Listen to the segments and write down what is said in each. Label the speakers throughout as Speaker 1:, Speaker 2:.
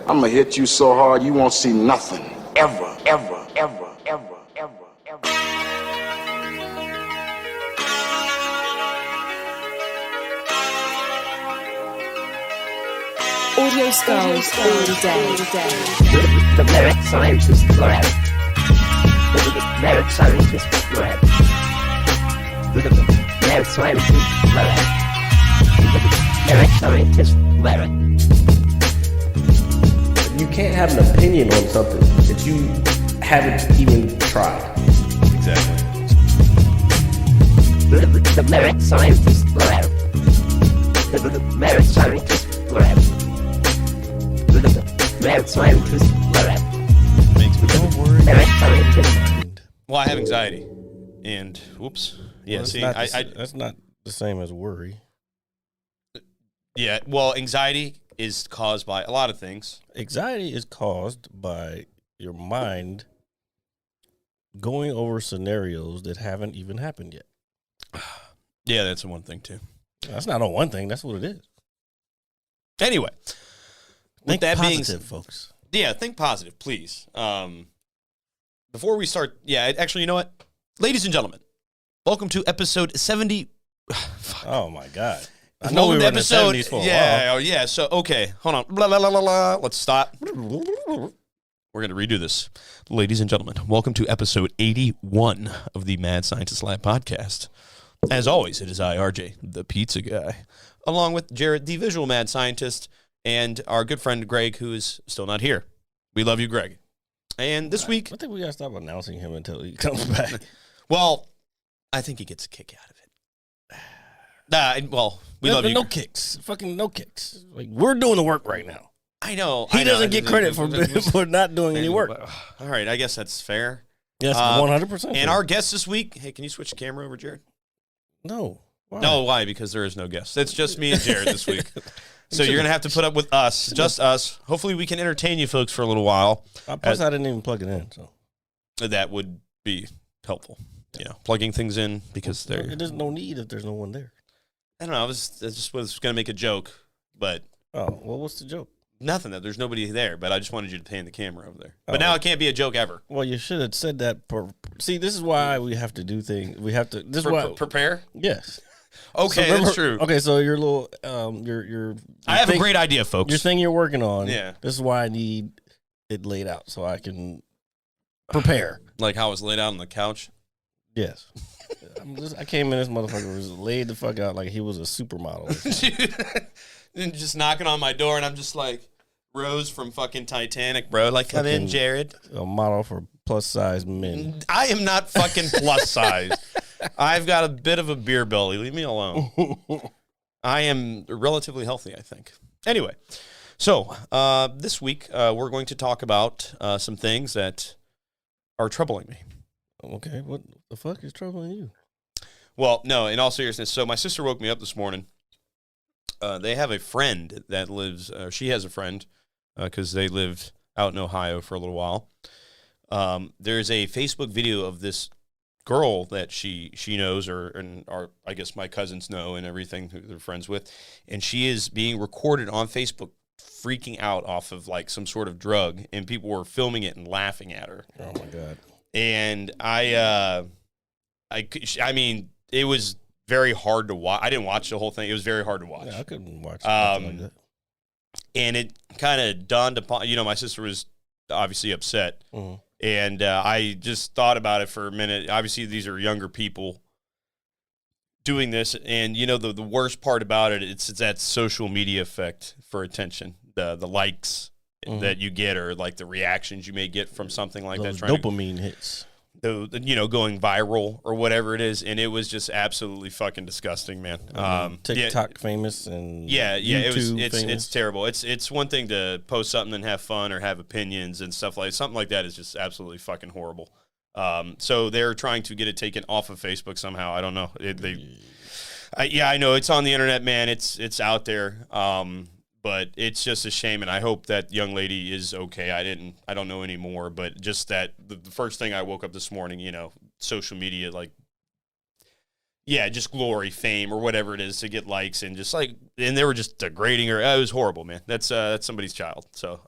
Speaker 1: I'm gonna hit you so hard you won't see nothing. Ever, ever, ever, ever, ever, ever.
Speaker 2: Audio Skulls all day.
Speaker 3: The merit scientist lab. The merit scientist lab. The merit scientist lab. The merit scientist lab.
Speaker 4: You can't have an opinion on something that you haven't even tried.
Speaker 5: Exactly.
Speaker 3: The merit scientist lab. The merit scientist lab. The merit scientist lab.
Speaker 5: Makes me
Speaker 4: Don't worry.
Speaker 3: Merit scientist.
Speaker 5: Well, I have anxiety, and whoops. Yeah,
Speaker 4: Well,
Speaker 5: see,
Speaker 4: that's not the same as worry.
Speaker 5: yeah. Well, anxiety is caused by a lot of things.
Speaker 4: Anxiety is caused by your mind going over scenarios that haven't even happened yet.
Speaker 5: Yeah, that's one thing too.
Speaker 4: That's not on one thing. That's what it is.
Speaker 5: Anyway,
Speaker 4: Think
Speaker 5: with that
Speaker 4: positive,
Speaker 5: being,
Speaker 4: folks.
Speaker 5: yeah, think positive, please. Before we start, yeah, actually, you know what, ladies and gentlemen, welcome to episode 70.
Speaker 4: Oh my God! I know we
Speaker 5: Welcome
Speaker 4: were
Speaker 5: to
Speaker 4: in the 70s for a
Speaker 5: yeah,
Speaker 4: while.
Speaker 5: oh, yeah. So okay, hold on. Blah, blah, blah, blah, blah. Let's stop. We're gonna redo this, ladies and gentlemen. Welcome to episode 81 of the Mad Scientist Lab podcast. As always, it is I, RJ, the pizza guy, along with Jared, the visual mad scientist, and our good friend Greg, who is still not here. We love you, Greg. And this week,
Speaker 4: I think we gotta stop announcing him until he comes back.
Speaker 5: well, I think he gets a kick out of it. Well, we love you.
Speaker 4: No kicks. Fucking no kicks. Like, we're doing the work right now.
Speaker 5: I know.
Speaker 4: He doesn't get credit for not doing any work.
Speaker 5: All right, I guess that's fair.
Speaker 4: Yes, 100%.
Speaker 5: And our guest this week, hey, can you switch the camera over, Jared?
Speaker 4: No. Why?
Speaker 5: No, why? Because there is no guest. It's just me and Jared this week. So you're going to have to put up with us, just us. Hopefully we can entertain you folks for a little while.
Speaker 4: Plus, I didn't even plug it in, so.
Speaker 5: That would be helpful. You know, plugging things in because
Speaker 4: there's no need if there's no one there.
Speaker 5: I don't know. I just was going to make a joke, but.
Speaker 4: Oh, well, what's the joke?
Speaker 5: Nothing. That there's nobody there, but I just wanted you to pan the camera over there. But now it can't be a joke ever.
Speaker 4: Well, you should have said that. See, this is why we have to do things. We have to. This is why
Speaker 5: prepare.
Speaker 4: Yes.
Speaker 5: Okay,
Speaker 4: so
Speaker 5: that's true.
Speaker 4: Okay, so your little your
Speaker 5: I have a great idea, folks.
Speaker 4: Your thing you're working on.
Speaker 5: Yeah.
Speaker 4: This is why I need it laid out so I can prepare.
Speaker 5: Like how it's laid out on the couch.
Speaker 4: Yes. I came in, this motherfucker was laid the fuck out like he was a supermodel.
Speaker 5: And just knocking on my door, and I'm just like Rose from fucking Titanic, bro. Like, come in, Jared.
Speaker 4: A model for plus size men.
Speaker 5: I am not fucking plus size. I've got a bit of a beer belly. Leave me alone. I am relatively healthy, I think. Anyway, so this week we're going to talk about some things that are troubling me.
Speaker 4: Okay, what the fuck is troubling you?
Speaker 5: Well, no, in all seriousness. So my sister woke me up this morning. They have a friend that lives, she has a friend because they lived out in Ohio for a little while. There's a Facebook video of this girl that she knows, and I guess my cousins know and everything, who they're friends with. And she is being recorded on Facebook freaking out off of like some sort of drug, and people were filming it and laughing at her.
Speaker 4: Oh my God.
Speaker 5: And I mean, it was very hard to watch. I didn't watch the whole thing. It was very hard to watch.
Speaker 4: Yeah, I couldn't watch something like that.
Speaker 5: And it kind of dawned upon, my sister was obviously upset.
Speaker 4: Mm-hmm.
Speaker 5: And I just thought about it for a minute. Obviously, these are younger people doing this. And, the worst part about it, it's that social media effect for attention. The likes that you get, or like the reactions you may get from something like
Speaker 4: Those
Speaker 5: that.
Speaker 4: dopamine hits.
Speaker 5: Going viral or whatever it is, and it was just absolutely fucking disgusting, man.
Speaker 4: TikTok famous and
Speaker 5: YouTube
Speaker 4: famous.
Speaker 5: It's terrible. It's one thing to post something and have fun or have opinions and stuff something like that is just absolutely fucking horrible. So they're trying to get it taken off of Facebook somehow. I don't know. I know it's on the internet, man. It's out there. But it's just a shame, and I hope that young lady is okay. I don't know anymore, but just that the first thing I woke up this morning, social media, like, Yeah, just glory, fame, or whatever it is to get likes, and just like, and they were just degrading her. It was horrible, man. That's somebody's child. So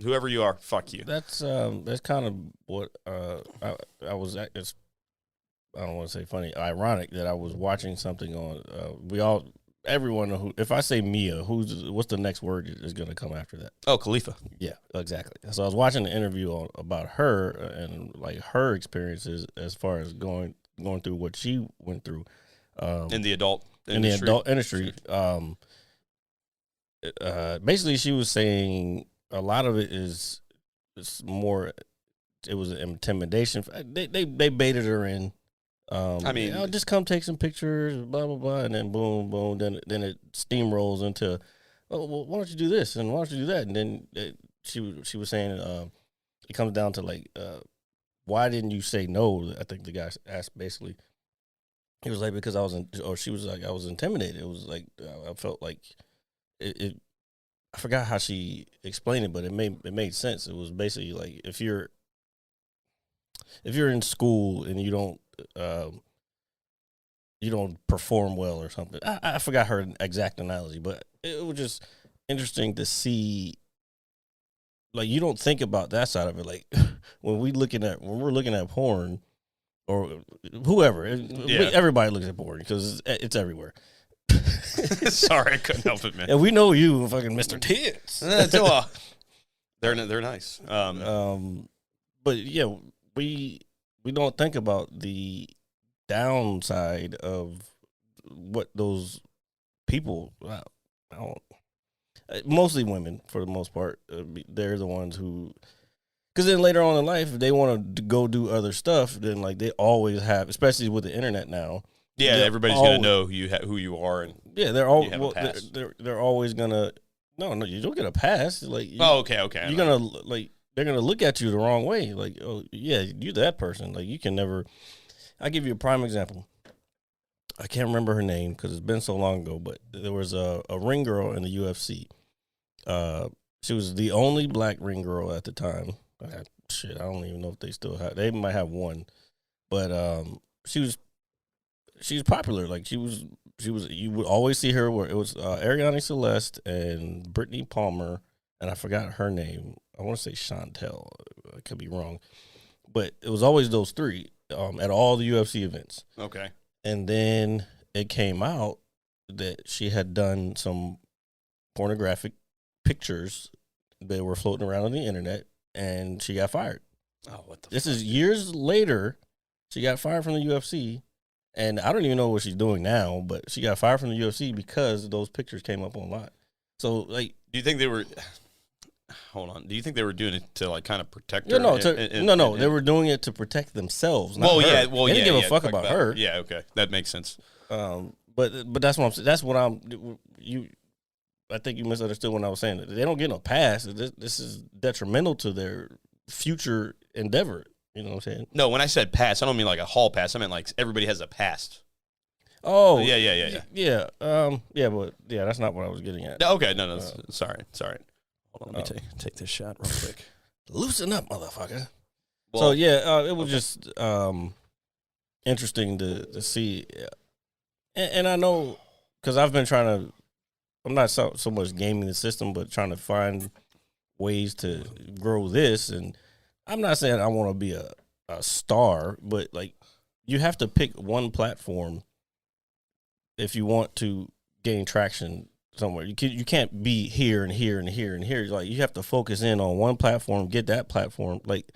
Speaker 5: whoever you are, fuck you.
Speaker 4: That's kind of what I was. It's, I don't want to say funny, ironic that I was watching something on. Everyone who, if I say Mia, what's the next word is going to come after that?
Speaker 5: Oh, Khalifa.
Speaker 4: Yeah, exactly. So I was watching the interview about her and like her experiences as far as going through what she went through.
Speaker 5: In the adult
Speaker 4: industry. Basically, she was saying a lot of it is more. It was intimidation. They baited her in. I mean, just come take some pictures, blah blah blah, and then boom, boom. Then it steamrolls into, oh, well, why don't you do this and why don't you do that? And then she was saying it comes down to like, why didn't you say no? I think the guy asked basically. He was like, because she was like, I was intimidated. It was like, I felt like it I forgot how she explained it, but it made sense. It was basically like, if you're in school and you don't perform well or something. I forgot her exact analogy, but it was just interesting to see. Like, you don't think about that side of it. Like, when we're looking at porn, or whoever, everybody looks at porn because it's everywhere.
Speaker 5: Sorry, I couldn't help it, man.
Speaker 4: And we know you, fucking Mr. Tits.
Speaker 5: They're nice.
Speaker 4: But yeah, we don't think about the downside of what those people. Mostly women, for the most part, they're the ones who. Because then later on in life, if they want to go do other stuff, then like they always have, especially with the internet now.
Speaker 5: Yeah, everybody's gonna know who you are, and
Speaker 4: yeah, they're always gonna. No, you don't get a pass. Like,
Speaker 5: okay.
Speaker 4: You're gonna like they're gonna look at you the wrong way. Like, oh yeah, you're that person. Like, you can never. I'll give you a prime example. I can't remember her name because it's been so long ago, but there was a ring girl in the UFC. She was the only black ring girl at the time. I don't even know if they still have. They might have one, but she was popular. Like, she was. You would always see her where it was Ariana Celeste and Brittany Palmer, and I forgot her name. I want to say Chantel. I could be wrong, but it was always those three at all the UFC events.
Speaker 5: Okay.
Speaker 4: And then it came out that she had done some pornographic pictures that were floating around on the internet, and she got fired.
Speaker 5: Oh, what the?
Speaker 4: This is years later. She got fired from the UFC, and I don't even know what she's doing now, but she got fired from the UFC because those pictures came up online. So, like,
Speaker 5: do you think they were? Hold on. Do you think they were doing it to like kind of protect her?
Speaker 4: No, they were doing it to protect themselves. Not her. They didn't give a fuck about her.
Speaker 5: Yeah, okay, that makes sense.
Speaker 4: But that's what I'm saying. That's what I think you misunderstood when I was saying that they don't get no pass. This is detrimental to their future endeavor. You know what I'm saying?
Speaker 5: No, when I said pass, I don't mean like a hall pass. I meant like everybody has a past.
Speaker 4: Oh,
Speaker 5: yeah.
Speaker 4: But that's not what I was getting at.
Speaker 5: Okay, no, sorry. Hold on, let me take this shot real quick.
Speaker 4: Loosen up, motherfucker.
Speaker 5: Well,
Speaker 4: so it was just interesting to see, and I know because I've been trying to. I'm not so much gaming the system, but trying to find ways to grow this. And I'm not saying I want to be a star, but like, you have to pick one platform if you want to gain traction somewhere. You can't be here and here and here and here. Like, you have to focus in on one platform, get that platform. Like,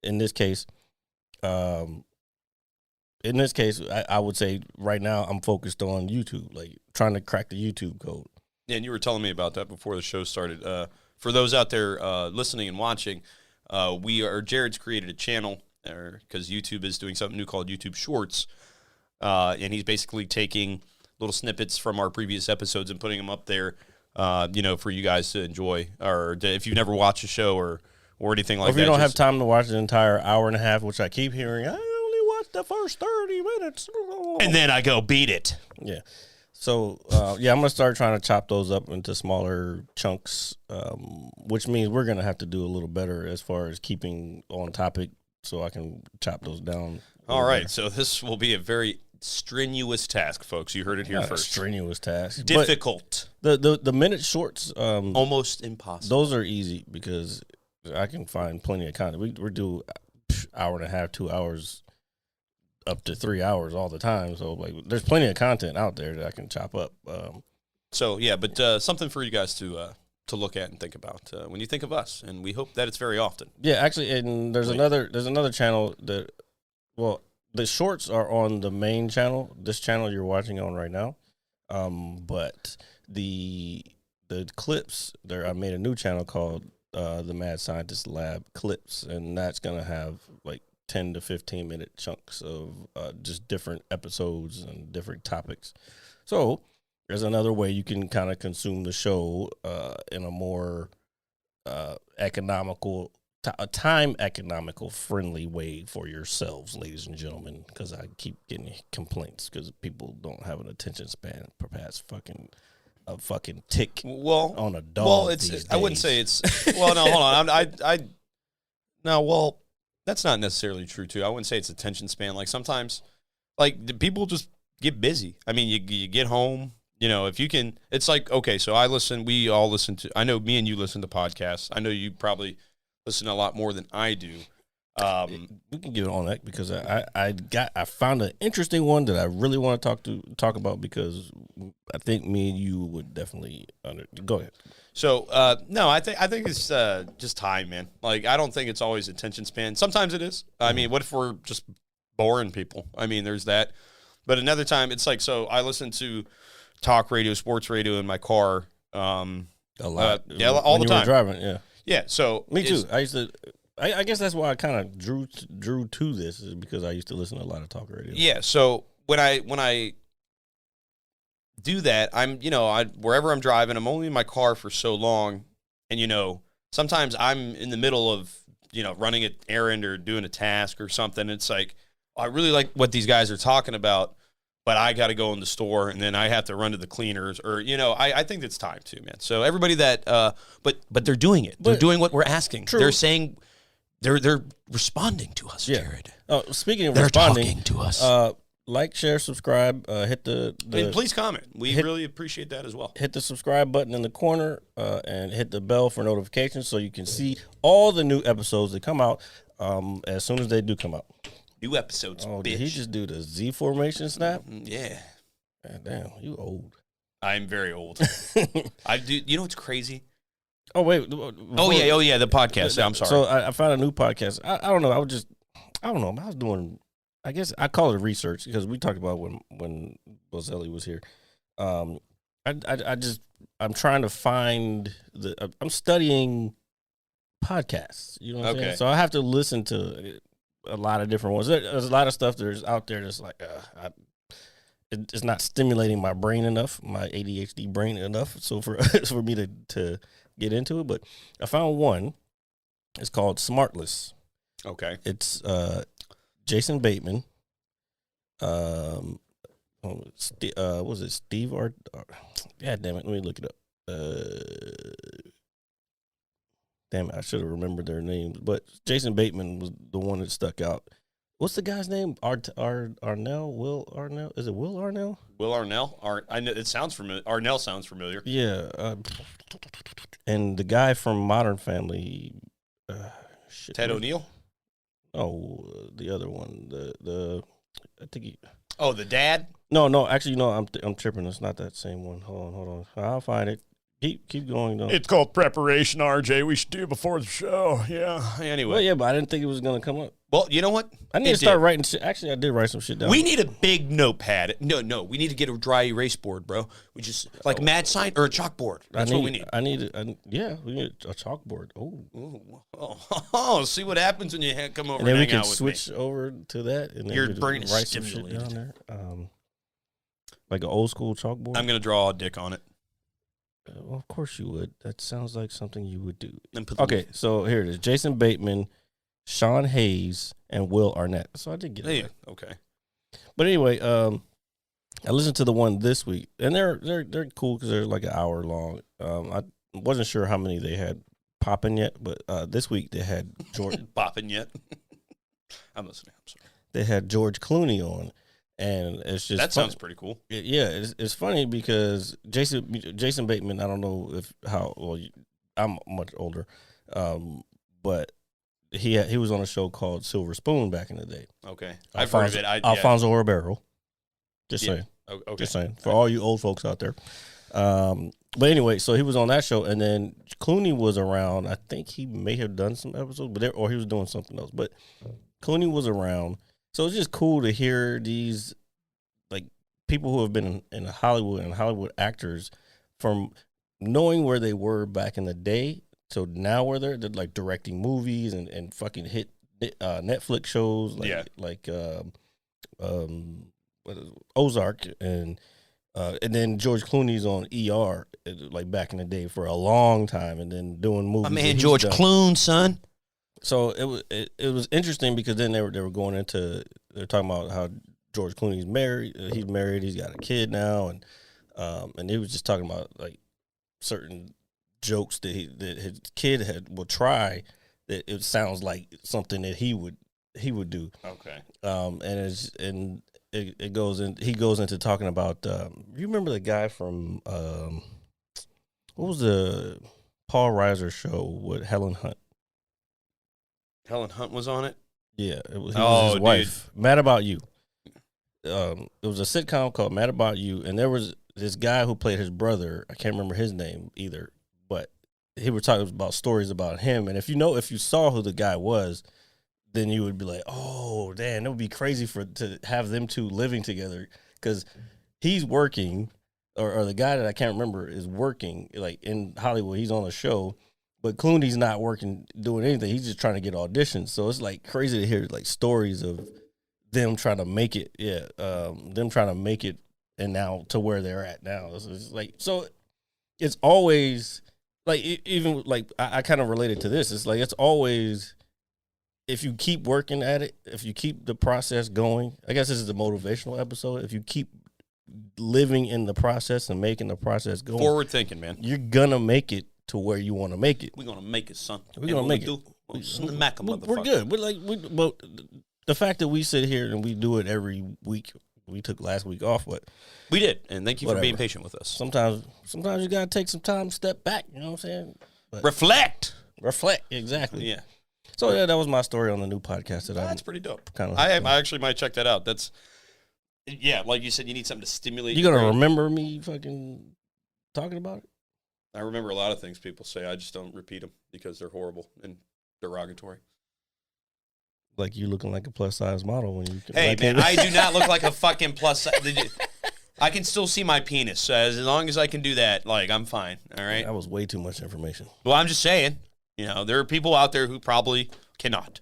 Speaker 4: in this case, I would say right now I'm focused on YouTube, like trying to crack the YouTube code.
Speaker 5: Yeah, and you were telling me about that before the show started. For those out there listening and watching, Jared's created a channel because YouTube is doing something new called YouTube Shorts, and he's basically taking little snippets from our previous episodes and putting them up there, for you guys to enjoy, or if you've never watched a show or anything like that.
Speaker 4: If you don't have time to watch the entire hour and a half, which I keep hearing, I only watched the first 30 minutes.
Speaker 5: And then I go, beat it.
Speaker 4: Yeah. So, I'm going to start trying to chop those up into smaller chunks, which means we're going to have to do a little better as far as keeping on topic so I can chop those down.
Speaker 5: All right. So this will be a very strenuous task, folks. You heard it here
Speaker 4: Not a
Speaker 5: first.
Speaker 4: strenuous task.
Speaker 5: Difficult.
Speaker 4: But the minute shorts,
Speaker 5: Almost impossible.
Speaker 4: those are easy because I can find plenty of content. We do hour and a half, 2 hours, up to 3 hours all the time. So like, there's plenty of content out there that I can chop up.
Speaker 5: So yeah, but something for you guys to look at and think about when you think of us, and we hope that it's very often.
Speaker 4: Yeah, actually, and there's another channel that, well, the shorts are on the main channel, this channel you're watching on right now. But the clips there, I made a new channel called the Mad Scientist Lab Clips, and that's gonna have like 10 to 15 minute chunks of just different episodes and different topics. So there's another way you can kind of consume the show in a more economical, time economical friendly way for yourselves, ladies and gentlemen, because I keep getting complaints because people don't have an attention span past a fucking tick on a dog.
Speaker 5: Well,
Speaker 4: these days.
Speaker 5: I wouldn't say it's. Well, no, hold on. Well, that's not necessarily true too. I wouldn't say it's attention span. Like sometimes, like the people just get busy. I mean, you get home. You know, if you can, it's like, okay, so we all listen to, I know me and you listen to podcasts. I know you probably listen a lot more than I do.
Speaker 4: We can get on that because I found an interesting one that I really want to talk about because I think me and you would definitely go ahead.
Speaker 5: So no, I think it's just time, man. Like I don't think it's always attention span. Sometimes it is. I mean, what if we're just boring people? I mean, there's that. But another time, it's like, so I listen to talk radio, sports radio in my car.
Speaker 4: A lot,
Speaker 5: yeah, all the time.
Speaker 4: Driving, yeah,
Speaker 5: yeah. So
Speaker 4: me too. I guess that's why I kind of drew to this is because I used to listen to a lot of talk radio.
Speaker 5: Yeah. So when I do that, wherever I'm driving, I'm only in my car for so long, and sometimes I'm in the middle of running an errand or doing a task or something. It's like I really like what these guys are talking about, but I got to go in the store and then I have to run to the cleaners or, I think it's time too, man. So everybody that, but they're doing it. They're doing what we're asking.
Speaker 4: True.
Speaker 5: They're saying, they're responding to us, Jared.
Speaker 4: Oh, speaking of
Speaker 5: they're
Speaker 4: responding,
Speaker 5: talking to us.
Speaker 4: Like, share, subscribe, hit
Speaker 5: and please comment. We really appreciate that as well.
Speaker 4: Hit the subscribe button in the corner and hit the bell for notifications so you can see all the new episodes that come out as soon as they do come out.
Speaker 5: New episodes, bitch.
Speaker 4: Did he just do the Z formation snap?
Speaker 5: Yeah.
Speaker 4: God damn, you old.
Speaker 5: I'm very old. I do. You know what's crazy?
Speaker 4: Oh, wait.
Speaker 5: Oh, yeah, the podcast. I'm sorry.
Speaker 4: So I found a new podcast. I don't know. I don't know. I was doing, I guess I call it research because we talked about when Blatantly was here. I'm trying to find I'm studying podcasts. You know what I'm saying? So I have to listen to a lot of different ones. There's a lot of stuff that's out there that's like it's not stimulating my brain enough, my ADHD brain enough. So for me to get into it, but I found one. It's called Smartless.
Speaker 5: Okay.
Speaker 4: It's Jason Bateman. Was it Steve God damn it, let me look it up. Damn it, I should have remembered their names. But Jason Bateman was the one that stuck out. What's the guy's name? Arnell? Will Arnell? Is it Will Arnell?
Speaker 5: Will Arnell? I know it sounds familiar. Arnell sounds familiar.
Speaker 4: Yeah. And the guy from Modern Family.
Speaker 5: Ted O'Neill?
Speaker 4: Oh, the other one. I think he.
Speaker 5: Oh, the dad?
Speaker 4: No. Actually, no. I'm tripping. It's not that same one. Hold on. I'll find it. Keep going though.
Speaker 5: It's called preparation, RJ. We should do it before the show. Yeah. Anyway.
Speaker 4: Well, yeah, but I didn't think it was gonna come up.
Speaker 5: Well, you know what?
Speaker 4: I need to start writing shit. Actually, I did write some shit down.
Speaker 5: We need a big notepad. No. We need to get a dry erase board, bro. We just like mad sign or a chalkboard. That's what we need.
Speaker 4: We need a chalkboard.
Speaker 5: Oh, see what happens when you come over
Speaker 4: and then
Speaker 5: and
Speaker 4: we
Speaker 5: hang
Speaker 4: can
Speaker 5: out with
Speaker 4: switch over to that. And then
Speaker 5: your brain is
Speaker 4: write some
Speaker 5: stimulated.
Speaker 4: shit down there. Like an old school chalkboard.
Speaker 5: I'm gonna draw a dick on it.
Speaker 4: Well, of course you would. That sounds like something you would do.
Speaker 5: Okay,
Speaker 4: so here it is: Jason Bateman, Sean Hayes, and Will Arnett. So I did get it.
Speaker 5: Yeah, okay.
Speaker 4: But anyway, I listened to the one this week, and they're cool because they're like an hour long. I wasn't sure how many they had popping yet, but this week they had George
Speaker 5: popping yet. I'm listening. I'm sorry.
Speaker 4: They had George Clooney on, And it's just
Speaker 5: That sounds pretty cool.
Speaker 4: Yeah, it's funny because Jason Bateman. I don't know I'm much older, but he was on a show called Silver Spoon back in the day.
Speaker 5: Okay, I've heard of it.
Speaker 4: Alfonso Ribeiro. Just
Speaker 5: Yeah.
Speaker 4: saying.
Speaker 5: Okay.
Speaker 4: Just saying for all you old folks out there. But anyway, so he was on that show, and then Clooney was around. I think he may have done some episodes, or he was doing something else. But Clooney was around. So it's just cool to hear these like people who have been in Hollywood and Hollywood actors from knowing where they were back in the day. So now where they're like directing movies and fucking hit Netflix shows like Ozark and then George Clooney's on ER like back in the day for a long time, and then doing movies.
Speaker 5: My man George Clooney, son.
Speaker 4: So it was interesting because then they were going into, they're talking about how George Clooney's married. He's married. He's got a kid now, and he was just talking about like certain jokes that his kid will try that it sounds like something that he would do.
Speaker 5: Okay.
Speaker 4: And it goes in. He goes into talking about. You remember the guy from what was the Paul Reiser show with Helen Hunt?
Speaker 5: Helen Hunt was on it?
Speaker 4: Yeah, it was his wife.
Speaker 5: Dude.
Speaker 4: Mad About You. It was a sitcom called Mad About You, and there was this guy who played his brother. I can't remember his name either, but he was talking about stories about him. And if you saw who the guy was, then you would be like, oh, damn, it would be crazy to have them two living together because he's working, or the guy that I can't remember is working like in Hollywood. He's on a show. But Clooney's not working, doing anything. He's just trying to get auditions. So it's like crazy to hear like stories of them trying to make it. Yeah, them trying to make it, and now to where they're at now. It's like, so it's always like, even like I kind of related to this. It's like it's always, if you keep working at it, if you keep the process going. I guess this is the motivational episode. If you keep living in the process and making the process go
Speaker 5: Forward thinking, man.
Speaker 4: You're gonna make it to where you want to make it.
Speaker 5: We're gonna make it, son.
Speaker 4: We're gonna make it. We're good. But the fact that we sit here and we do it every week. We took last week off, but
Speaker 5: we did, and thank you for being patient with us.
Speaker 4: Sometimes you gotta take some time, step back. You know what I'm saying? But
Speaker 5: reflect,
Speaker 4: exactly.
Speaker 5: Yeah.
Speaker 4: So yeah, that was my story on the new podcast.
Speaker 5: That's pretty dope.
Speaker 4: I
Speaker 5: actually might check that out. That's like you said, you need something to stimulate.
Speaker 4: You gonna remember me fucking talking about it?
Speaker 5: I remember a lot of things people say. I just don't repeat them because they're horrible and derogatory.
Speaker 4: Like you looking like a plus size model when you.
Speaker 5: Hey man, I do not look like a fucking plus size. I can still see my penis. So as long as I can do that, like I'm fine. All right.
Speaker 4: That was way too much information.
Speaker 5: Well, I'm just saying. There are people out there who probably cannot.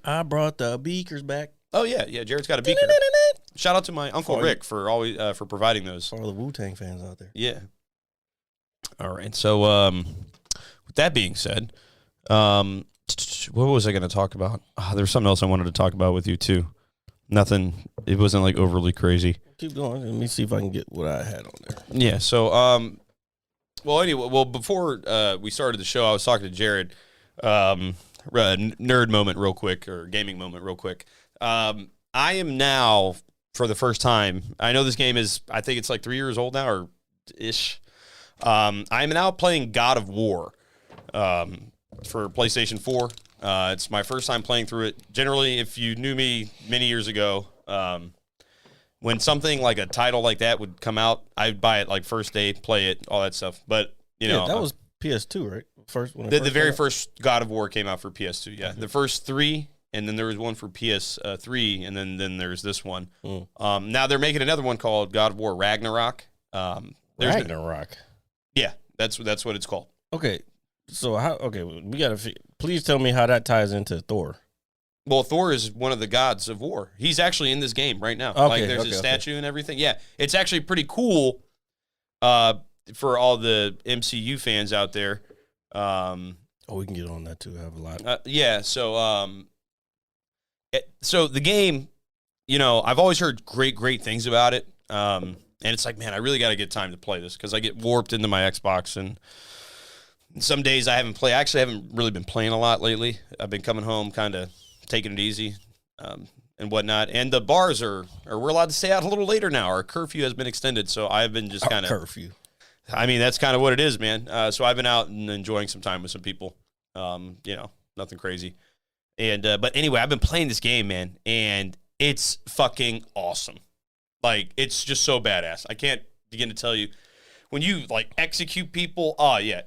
Speaker 4: I brought the beakers back.
Speaker 5: Oh yeah. Jared's got a beaker. Shout out to my Uncle Rick for always for providing those.
Speaker 4: For all the Wu-Tang fans out there.
Speaker 5: Yeah. All right. So, with that being said, what was I going to talk about? There was something else I wanted to talk about with you too. Nothing. It wasn't like overly crazy.
Speaker 4: Keep going. Let me see if I can get what I had on there.
Speaker 5: Yeah. So, anyway, before we started the show, I was talking to Jared. Nerd moment, real quick, or gaming moment, real quick. I am now, for the first time. I know this game is. I think it's like 3 years old now, or ish. I'm now playing God of War for PlayStation 4. It's my first time playing through it. Generally, if you knew me many years ago, when something like a title like that would come out, I'd buy it like first day, play it, all that stuff. But,
Speaker 4: that was PS2, right?
Speaker 5: The very first God of War came out for PS2, yeah. Mm-hmm. The first three, and then there was one for PS3, and then there's this one. Now they're making another one called God of War Ragnarok.
Speaker 4: Ragnarok?
Speaker 5: Yeah, that's what it's called.
Speaker 4: Okay, so we gotta please tell me how that ties into Thor.
Speaker 5: Well, Thor is one of the gods of war. He's actually in this game right now.
Speaker 4: Okay,
Speaker 5: there's a statue and everything. Yeah, it's actually pretty cool for all the MCU fans out there.
Speaker 4: We can get on that too. I have a lot.
Speaker 5: So the game, I've always heard great things about it. And it's like, man, I really got to get time to play this because I get warped into my Xbox, and some days I haven't played. Actually, I haven't really been playing a lot lately. I've been coming home, kind of taking it easy. and whatnot. And the bars are we're allowed to stay out a little later now. Our curfew has been extended, so I've been just kind of
Speaker 4: curfew.
Speaker 5: I mean, that's kind of what it is, man. So I've been out and enjoying some time with some people. Nothing crazy. And but anyway, I've been playing this game, man, and it's fucking awesome. Like, it's just so badass. I can't begin to tell you. When you, like, execute people, I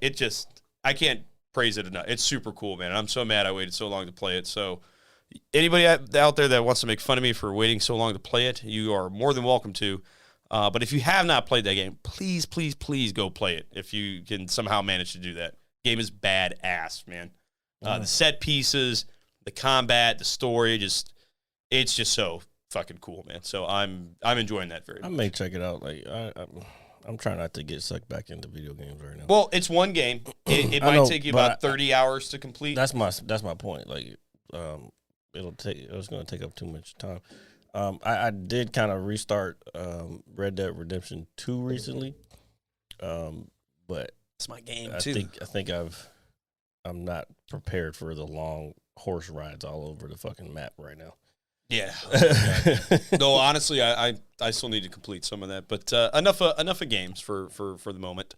Speaker 5: can't praise it enough. It's super cool, man. I'm so mad I waited so long to play it. So anybody out there that wants to make fun of me for waiting so long to play it, you are more than welcome to. But if you have not played that game, please, please, please go play it if you can somehow manage to do that. Game is badass, man. The set pieces, the combat, the story, it's just so fucking cool, man. So I'm enjoying that very much.
Speaker 4: I may check it out. Like I'm trying not to get sucked back into video games right now.
Speaker 5: Well, it's one game. It might take you about 30 hours to complete.
Speaker 4: That's my point. Like, it's going to take up too much time. I did kind of restart Red Dead Redemption 2 recently, but
Speaker 5: it's my game too.
Speaker 4: I think I'm not prepared for the long horse rides all over the fucking map right now.
Speaker 5: Yeah. No, honestly, I still need to complete some of that, but enough of games for the moment.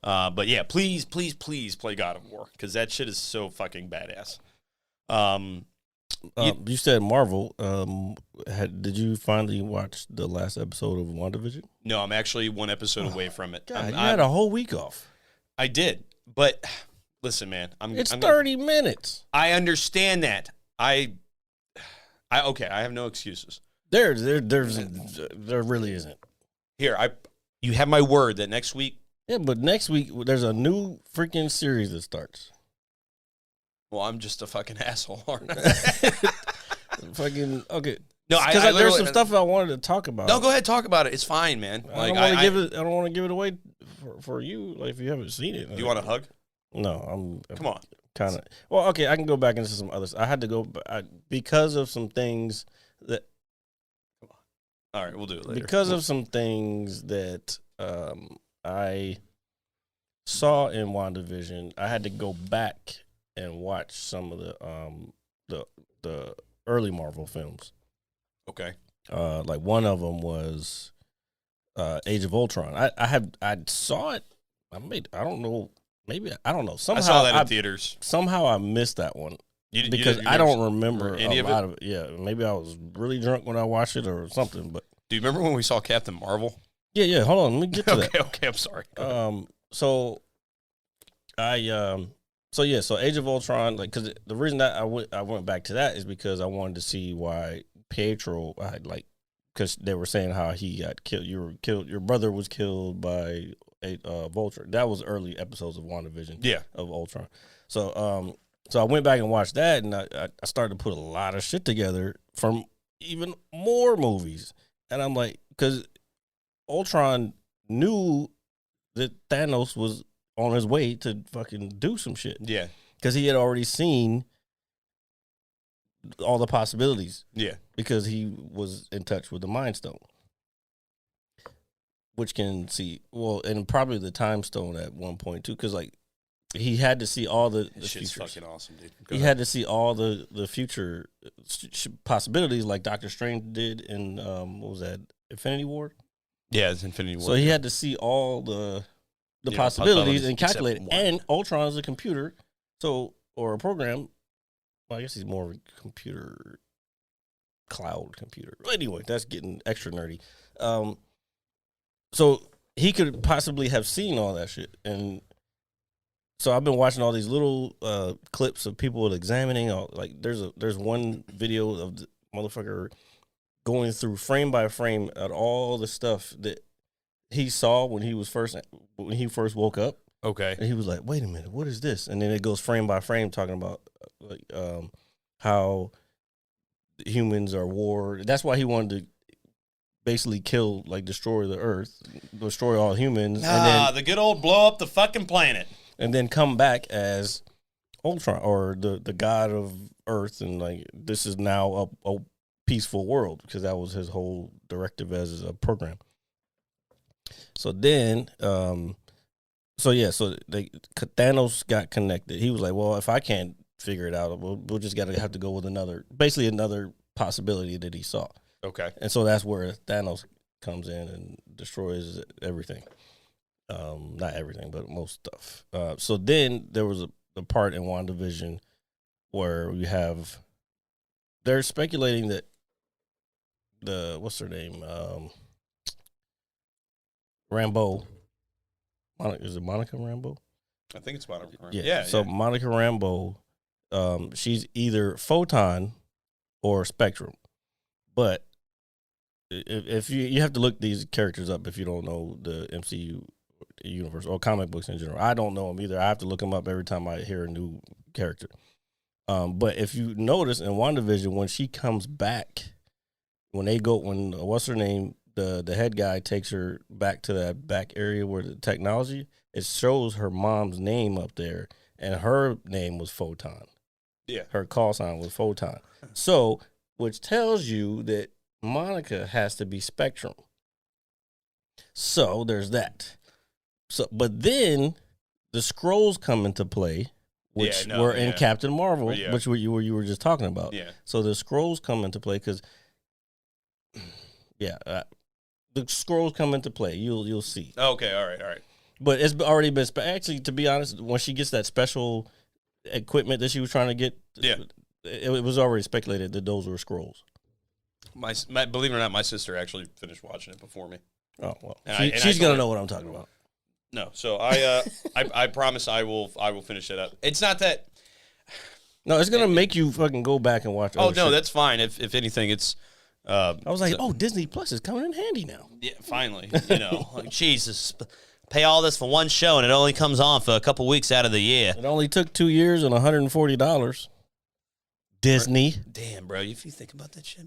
Speaker 5: But yeah, please play God of War, because that shit is so fucking badass.
Speaker 4: You said Marvel. Did you finally watch the last episode of WandaVision?
Speaker 5: No, I'm actually one episode away from it.
Speaker 4: God, you had a whole week off.
Speaker 5: I did, but listen, man,
Speaker 4: it's 30 minutes.
Speaker 5: I understand that. I have no excuses.
Speaker 4: There really isn't.
Speaker 5: Here, you have my word that next week.
Speaker 4: Yeah, but next week there's a new freaking series that starts.
Speaker 5: Well, I'm just a fucking asshole, aren't I?
Speaker 4: Fucking okay.
Speaker 5: No,
Speaker 4: because there's some stuff I wanted to talk about.
Speaker 5: No, go ahead, talk about it. It's fine, man.
Speaker 4: Like, I don't want to give it away for you. Like, if you haven't seen it,
Speaker 5: do you want a hug?
Speaker 4: No,
Speaker 5: Come on.
Speaker 4: Kind of. Well, okay, I can go back into some others. I had to go because of some things that.
Speaker 5: Come on. All right, we'll do it later.
Speaker 4: Because of some things that I saw in WandaVision, I had to go back and watch some of the early Marvel films.
Speaker 5: Okay.
Speaker 4: Like one of them was Age of Ultron. I saw it. I don't know. Maybe I don't know. Somehow
Speaker 5: I saw that in theaters.
Speaker 4: Somehow I missed that one because I don't remember a lot of it. Yeah, maybe I was really drunk when I watched it or something. But
Speaker 5: do you remember when we saw Captain Marvel?
Speaker 4: Yeah. Hold on, let me get to that.
Speaker 5: Okay. I'm sorry.
Speaker 4: So Age of Ultron, like, because the reason that I went back to that is because I wanted to see why Pietro, because they were saying how he got killed. Your brother was killed by Vulture. That was early episodes of WandaVision.
Speaker 5: Yeah,
Speaker 4: of Ultron. So I went back and watched that, and I started to put a lot of shit together from even more movies, and I'm like, because Ultron knew that Thanos was on his way to fucking do some shit.
Speaker 5: Yeah.
Speaker 4: Because he had already seen all the possibilities.
Speaker 5: Yeah.
Speaker 4: Because he was in touch with the Mind Stone. Which can see, and probably the Time Stone at one point too. Because, like, he had to see all the
Speaker 5: shit's
Speaker 4: futures.
Speaker 5: Fucking awesome, dude.
Speaker 4: He had to see all the future possibilities like Doctor Strange did in, what was that, Infinity War?
Speaker 5: Yeah, it's Infinity War.
Speaker 4: So he had to see all the possibilities and calculate it. And Ultron is a computer, or a program. Well, I guess he's more of a computer, cloud computer. Anyway, that's getting extra nerdy. So he could possibly have seen all that shit. And so I've been watching all these little clips of people examining. There's one video of the motherfucker going through frame by frame at all the stuff that he saw when he first woke up.
Speaker 5: Okay.
Speaker 4: And he was like, wait a minute, what is this? And then it goes frame by frame talking about how humans are war. That's why he wanted to basically destroy the earth, destroy all humans. And then,
Speaker 5: the good old blow up the fucking planet.
Speaker 4: And then come back as Ultron or the god of earth. And like, this is now a peaceful world, because that was his whole directive as a program. So then, Thanos got connected. He was like, well, if I can't figure it out, we'll just have to go with another possibility that he saw.
Speaker 5: Okay.
Speaker 4: And so that's where Thanos comes in and destroys everything. Not everything, but most stuff. So then there was a part in WandaVision where you have, they're speculating that what's her name? Rambeau. Is it Monica Rambeau?
Speaker 5: I think it's Monica.
Speaker 4: Yeah. So Monica Rambeau, she's either Photon or Spectrum. But if you have to look these characters up if you don't know the MCU universe or comic books in general. I don't know them either. I have to look them up every time I hear a new character. But if you notice in WandaVision, when she comes back, when what's her name, the head guy takes her back to that back area where the technology, it shows her mom's name up there, and her name was Photon.
Speaker 5: Yeah.
Speaker 4: Her call sign was Photon. So, which tells you that Monica has to be Spectrum. So there's that. So, but then the scrolls come into play, which were in Captain Marvel, which you were just talking about.
Speaker 5: Yeah.
Speaker 4: So the scrolls come into play because, the scrolls come into play. You'll see.
Speaker 5: Okay. All right.
Speaker 4: But it's already been actually, to be honest, when she gets that special equipment that she was trying to get, it was already speculated that those were scrolls.
Speaker 5: My believe it or not, my sister actually finished watching it before me.
Speaker 4: Oh well,
Speaker 5: she's
Speaker 4: gonna know what I'm talking about.
Speaker 5: No, so I promise I will finish it up. It's not that.
Speaker 4: No, it's gonna make you fucking go back and watch.
Speaker 5: Oh no, shit. That's fine. If anything, it's.
Speaker 4: I was like, Disney Plus is coming in handy now.
Speaker 5: Yeah, finally.
Speaker 6: Like, Jesus, pay all this for one show, and it only comes on for a couple weeks out of the year.
Speaker 4: It only took 2 years and $140. Disney.
Speaker 5: Damn, bro, if you think about that shit.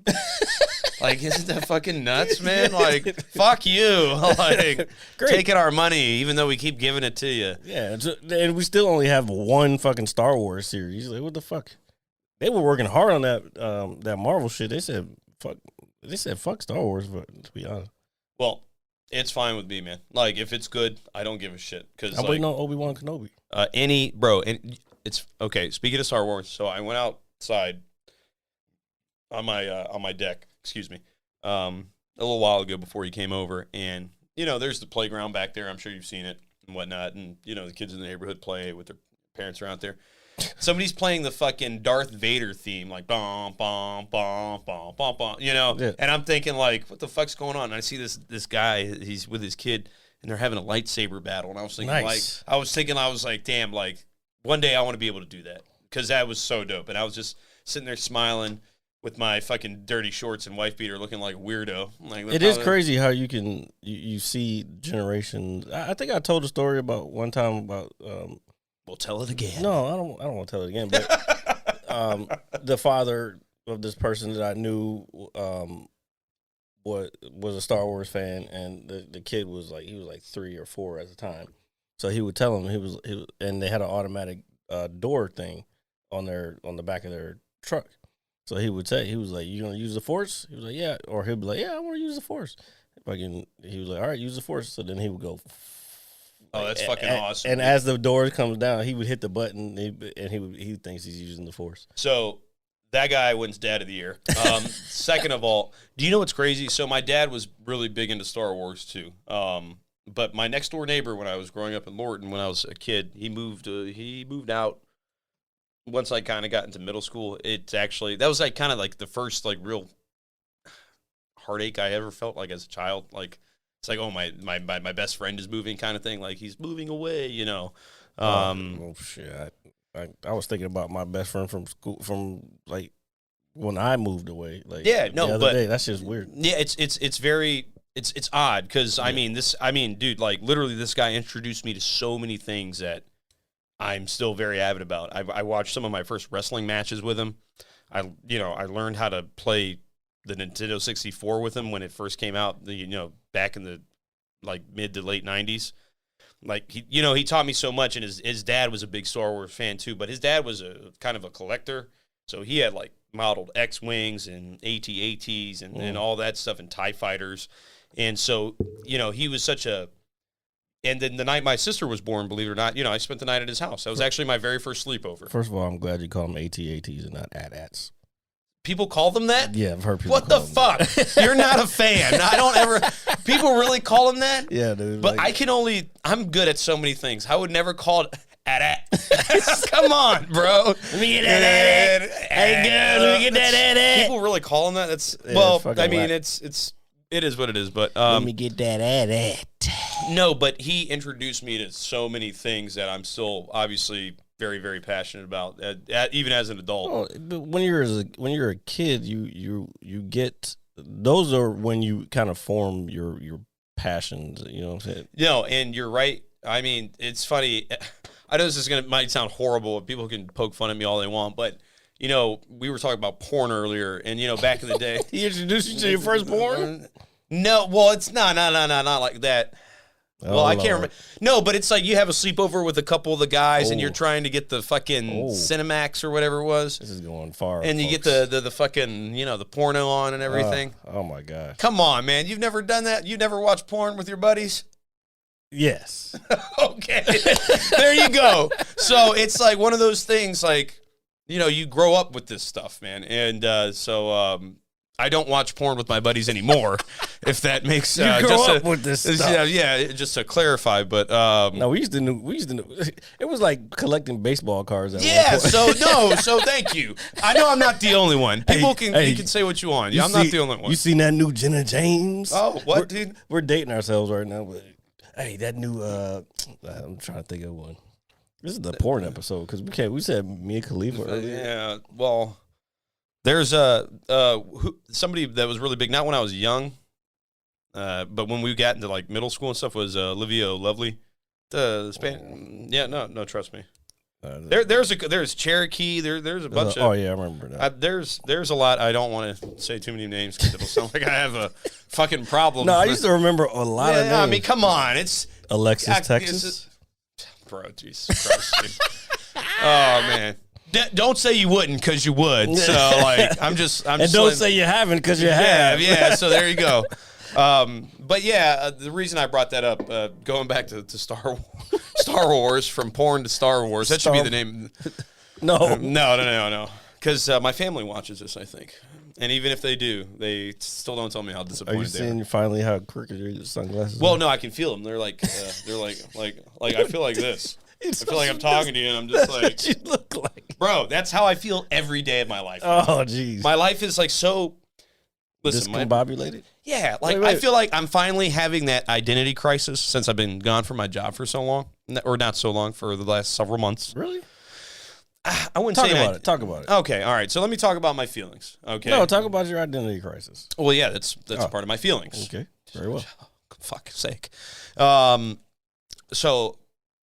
Speaker 5: Like, isn't that fucking nuts, man? Like, fuck you. Like, taking our money, even though we keep giving it to you.
Speaker 4: Yeah, and we still only have one fucking Star Wars series. Like, what the fuck? They were working hard on that Marvel shit. They said fuck Star Wars, but to be honest.
Speaker 5: Well, it's fine with me, man. Like, if it's good, I don't give a shit.
Speaker 4: I'm waiting on Obi-Wan Kenobi.
Speaker 5: It's okay. Speaking of Star Wars, so I went outside on my deck. Excuse me. A little while ago before you came over, and there's the playground back there. I'm sure you've seen it and whatnot, and the kids in the neighborhood play with their parents are out there. Somebody's playing the fucking Darth Vader theme, like bom bom bom bom bom bom,
Speaker 4: Yeah.
Speaker 5: And I'm thinking, like, what the fuck's going on? And I see this guy, he's with his kid, and they're having a lightsaber battle. And I was thinking,
Speaker 4: nice.
Speaker 5: I was like, damn, like, one day I want to be able to do that, because that was so dope. And I was just sitting there smiling with my fucking dirty shorts and wife beater, looking like a weirdo. Like,
Speaker 4: it is crazy how you can you see generations. I think I told a story about one time about.
Speaker 6: We'll tell it again.
Speaker 4: No, I don't want to tell it again. But the father of this person that I knew was a Star Wars fan, and the kid was like 3 or 4 at the time. So he would tell him he was and they had an automatic door thing on the back of their truck. So he would say, he was like, "You gonna use the Force?" He was like, "Yeah," or he'd be like, "Yeah, I want to use the Force." He was like, "All right, use the Force." So then he would go.
Speaker 5: Oh, that's fucking awesome.
Speaker 4: And as the doors comes down, he would hit the button, and he thinks he's using the Force.
Speaker 5: So that guy wins Dad of the Year. Second of all, do you know what's crazy? So my dad was really big into Star Wars too. But my next door neighbor, when I was growing up in Lorton, when I was a kid, he moved out. Once I kind of got into middle school, that was like kind of like the first like real heartache I ever felt like as a child. Like, it's like, oh, my best friend is moving, kind of thing. Like, he's moving away,
Speaker 4: Oh shit! I was thinking about my best friend from school, from like when I moved away. Like,
Speaker 5: yeah, no,
Speaker 4: the other day. That's just weird.
Speaker 5: Yeah, it's very odd because dude, like literally, this guy introduced me to so many things that I'm still very avid about. I watched some of my first wrestling matches with him. I learned how to play the Nintendo 64 with him when it first came out, back in the like mid to late 90s. Like, he taught me so much, and his dad was a big Star Wars fan too, but his dad was a kind of a collector. So he had like modeled X-Wings and AT-ATs and all that stuff, and TIE fighters. And so, he was such a, and then the night my sister was born, believe it or not, I spent the night at his house. That was actually my very first sleepover.
Speaker 4: First of all, I'm glad you call them AT-ATs and not AT-ATs.
Speaker 5: People call them that?
Speaker 4: Yeah, I've heard people.
Speaker 5: What the
Speaker 4: call them
Speaker 5: fuck? You're not a fan. I don't ever. People really call them that?
Speaker 4: that. Yeah, dude.
Speaker 5: But
Speaker 4: like,
Speaker 5: I'm good at so many things. I would never call it Come on, bro.
Speaker 6: Let me get that. Hey, girl, let me get that.
Speaker 5: People really call them that. That's
Speaker 4: Yeah,
Speaker 5: well,
Speaker 4: it's fucking
Speaker 5: I mean,
Speaker 4: whack.
Speaker 5: it is what it is. But
Speaker 6: Let me get that.
Speaker 5: no, but he introduced me to so many things that I'm still obviously very, very passionate about, even as an adult.
Speaker 4: oh, but when you're a kid, you get those are when you kind of form your passions. You know what I'm saying?
Speaker 5: No, and you're right. I mean, it's funny. I know this is might sound horrible. People can poke fun at me all they want, but you know, we were talking about porn earlier, and you know, back in the day,
Speaker 4: He introduced you to your first porn.
Speaker 5: No, well, it's not like that. Well,
Speaker 4: Oh,
Speaker 5: I can't
Speaker 4: Lord.
Speaker 5: remember. No, but it's like you have a sleepover with a couple of the guys, and
Speaker 4: Oh.
Speaker 5: you're trying to get the fucking
Speaker 4: Oh.
Speaker 5: Cinemax or whatever it was,
Speaker 4: This is going far.
Speaker 5: and you get
Speaker 4: folks.
Speaker 5: the fucking the porno on and everything.
Speaker 4: Oh my gosh.
Speaker 5: Come on, man! You've never done that? You never watched porn with your buddies?
Speaker 4: Yes.
Speaker 5: Okay, there you go. So it's like one of those things, like you grow up with this stuff, man, and so I don't watch porn with my buddies anymore. If that makes
Speaker 4: You grow
Speaker 5: just
Speaker 4: up with this stuff.
Speaker 5: yeah, just to clarify, but
Speaker 4: No, we used to know. It was like collecting baseball cards. At
Speaker 5: yeah.
Speaker 4: one point.
Speaker 5: So thank you. I know I'm not the only one. People
Speaker 4: Hey,
Speaker 5: you can say what you want.
Speaker 4: You
Speaker 5: I'm not
Speaker 4: see-
Speaker 5: the only one.
Speaker 4: You seen that new Jenna James?
Speaker 5: Oh, what,
Speaker 4: We're-
Speaker 5: dude?
Speaker 4: We're dating ourselves right now, but hey, that new. I'm trying to think of one. This is the porn episode because we said Mia Khalifa earlier.
Speaker 5: Yeah. Well, there's somebody that was really big. Not when I was young, but when we got into like middle school and stuff, was Olivia Lovely. Yeah. No. Trust me. There's Cherokee. There's a bunch of.
Speaker 4: Oh yeah, I remember that.
Speaker 5: There's a lot. I don't want to say too many names because it'll sound like I have a fucking problem.
Speaker 4: No, I used to remember a lot of names.
Speaker 5: Yeah, I mean, come on, it's
Speaker 4: Alexis,
Speaker 5: it's-
Speaker 4: Texas.
Speaker 5: bro. Jesus Christ, dude. Oh man, don't say you wouldn't because you would. So like, I'm
Speaker 4: And
Speaker 5: just
Speaker 4: don't
Speaker 5: letting-
Speaker 4: say you haven't because you
Speaker 5: yeah,
Speaker 4: have.
Speaker 5: yeah. So there you go. But yeah, the reason I brought that up, going back to Star Wars, from porn to Star Wars, that should be the name.
Speaker 4: No.
Speaker 5: No. Because my family watches this, I think, and even if they do, they still don't tell me how
Speaker 4: Are
Speaker 5: disappointed
Speaker 4: you
Speaker 5: they
Speaker 4: seeing finally how crooked your sunglasses
Speaker 5: Well,
Speaker 4: are?
Speaker 5: no, I can feel them. They're like I feel like this. I feel like I'm talking to you, and I'm just
Speaker 4: That's
Speaker 5: like,
Speaker 4: what you look like.
Speaker 5: bro, that's how I feel every day of my life.
Speaker 4: Oh, jeez.
Speaker 5: My life is like so. Listen,
Speaker 4: Discombobulated?
Speaker 5: yeah, like
Speaker 4: Wait.
Speaker 5: I feel like I'm finally having that identity crisis since I've been gone from my job for so long, or not so long, for the last several months.
Speaker 4: Really?
Speaker 5: I wouldn't
Speaker 4: Talk
Speaker 5: say
Speaker 4: about it. Talk about it.
Speaker 5: Okay, all right. So let me talk about my feelings. Okay.
Speaker 4: No, talk about your identity crisis.
Speaker 5: Well, yeah, that's
Speaker 4: Oh.
Speaker 5: part of my feelings.
Speaker 4: Okay. Very well.
Speaker 5: Fuck's sake. So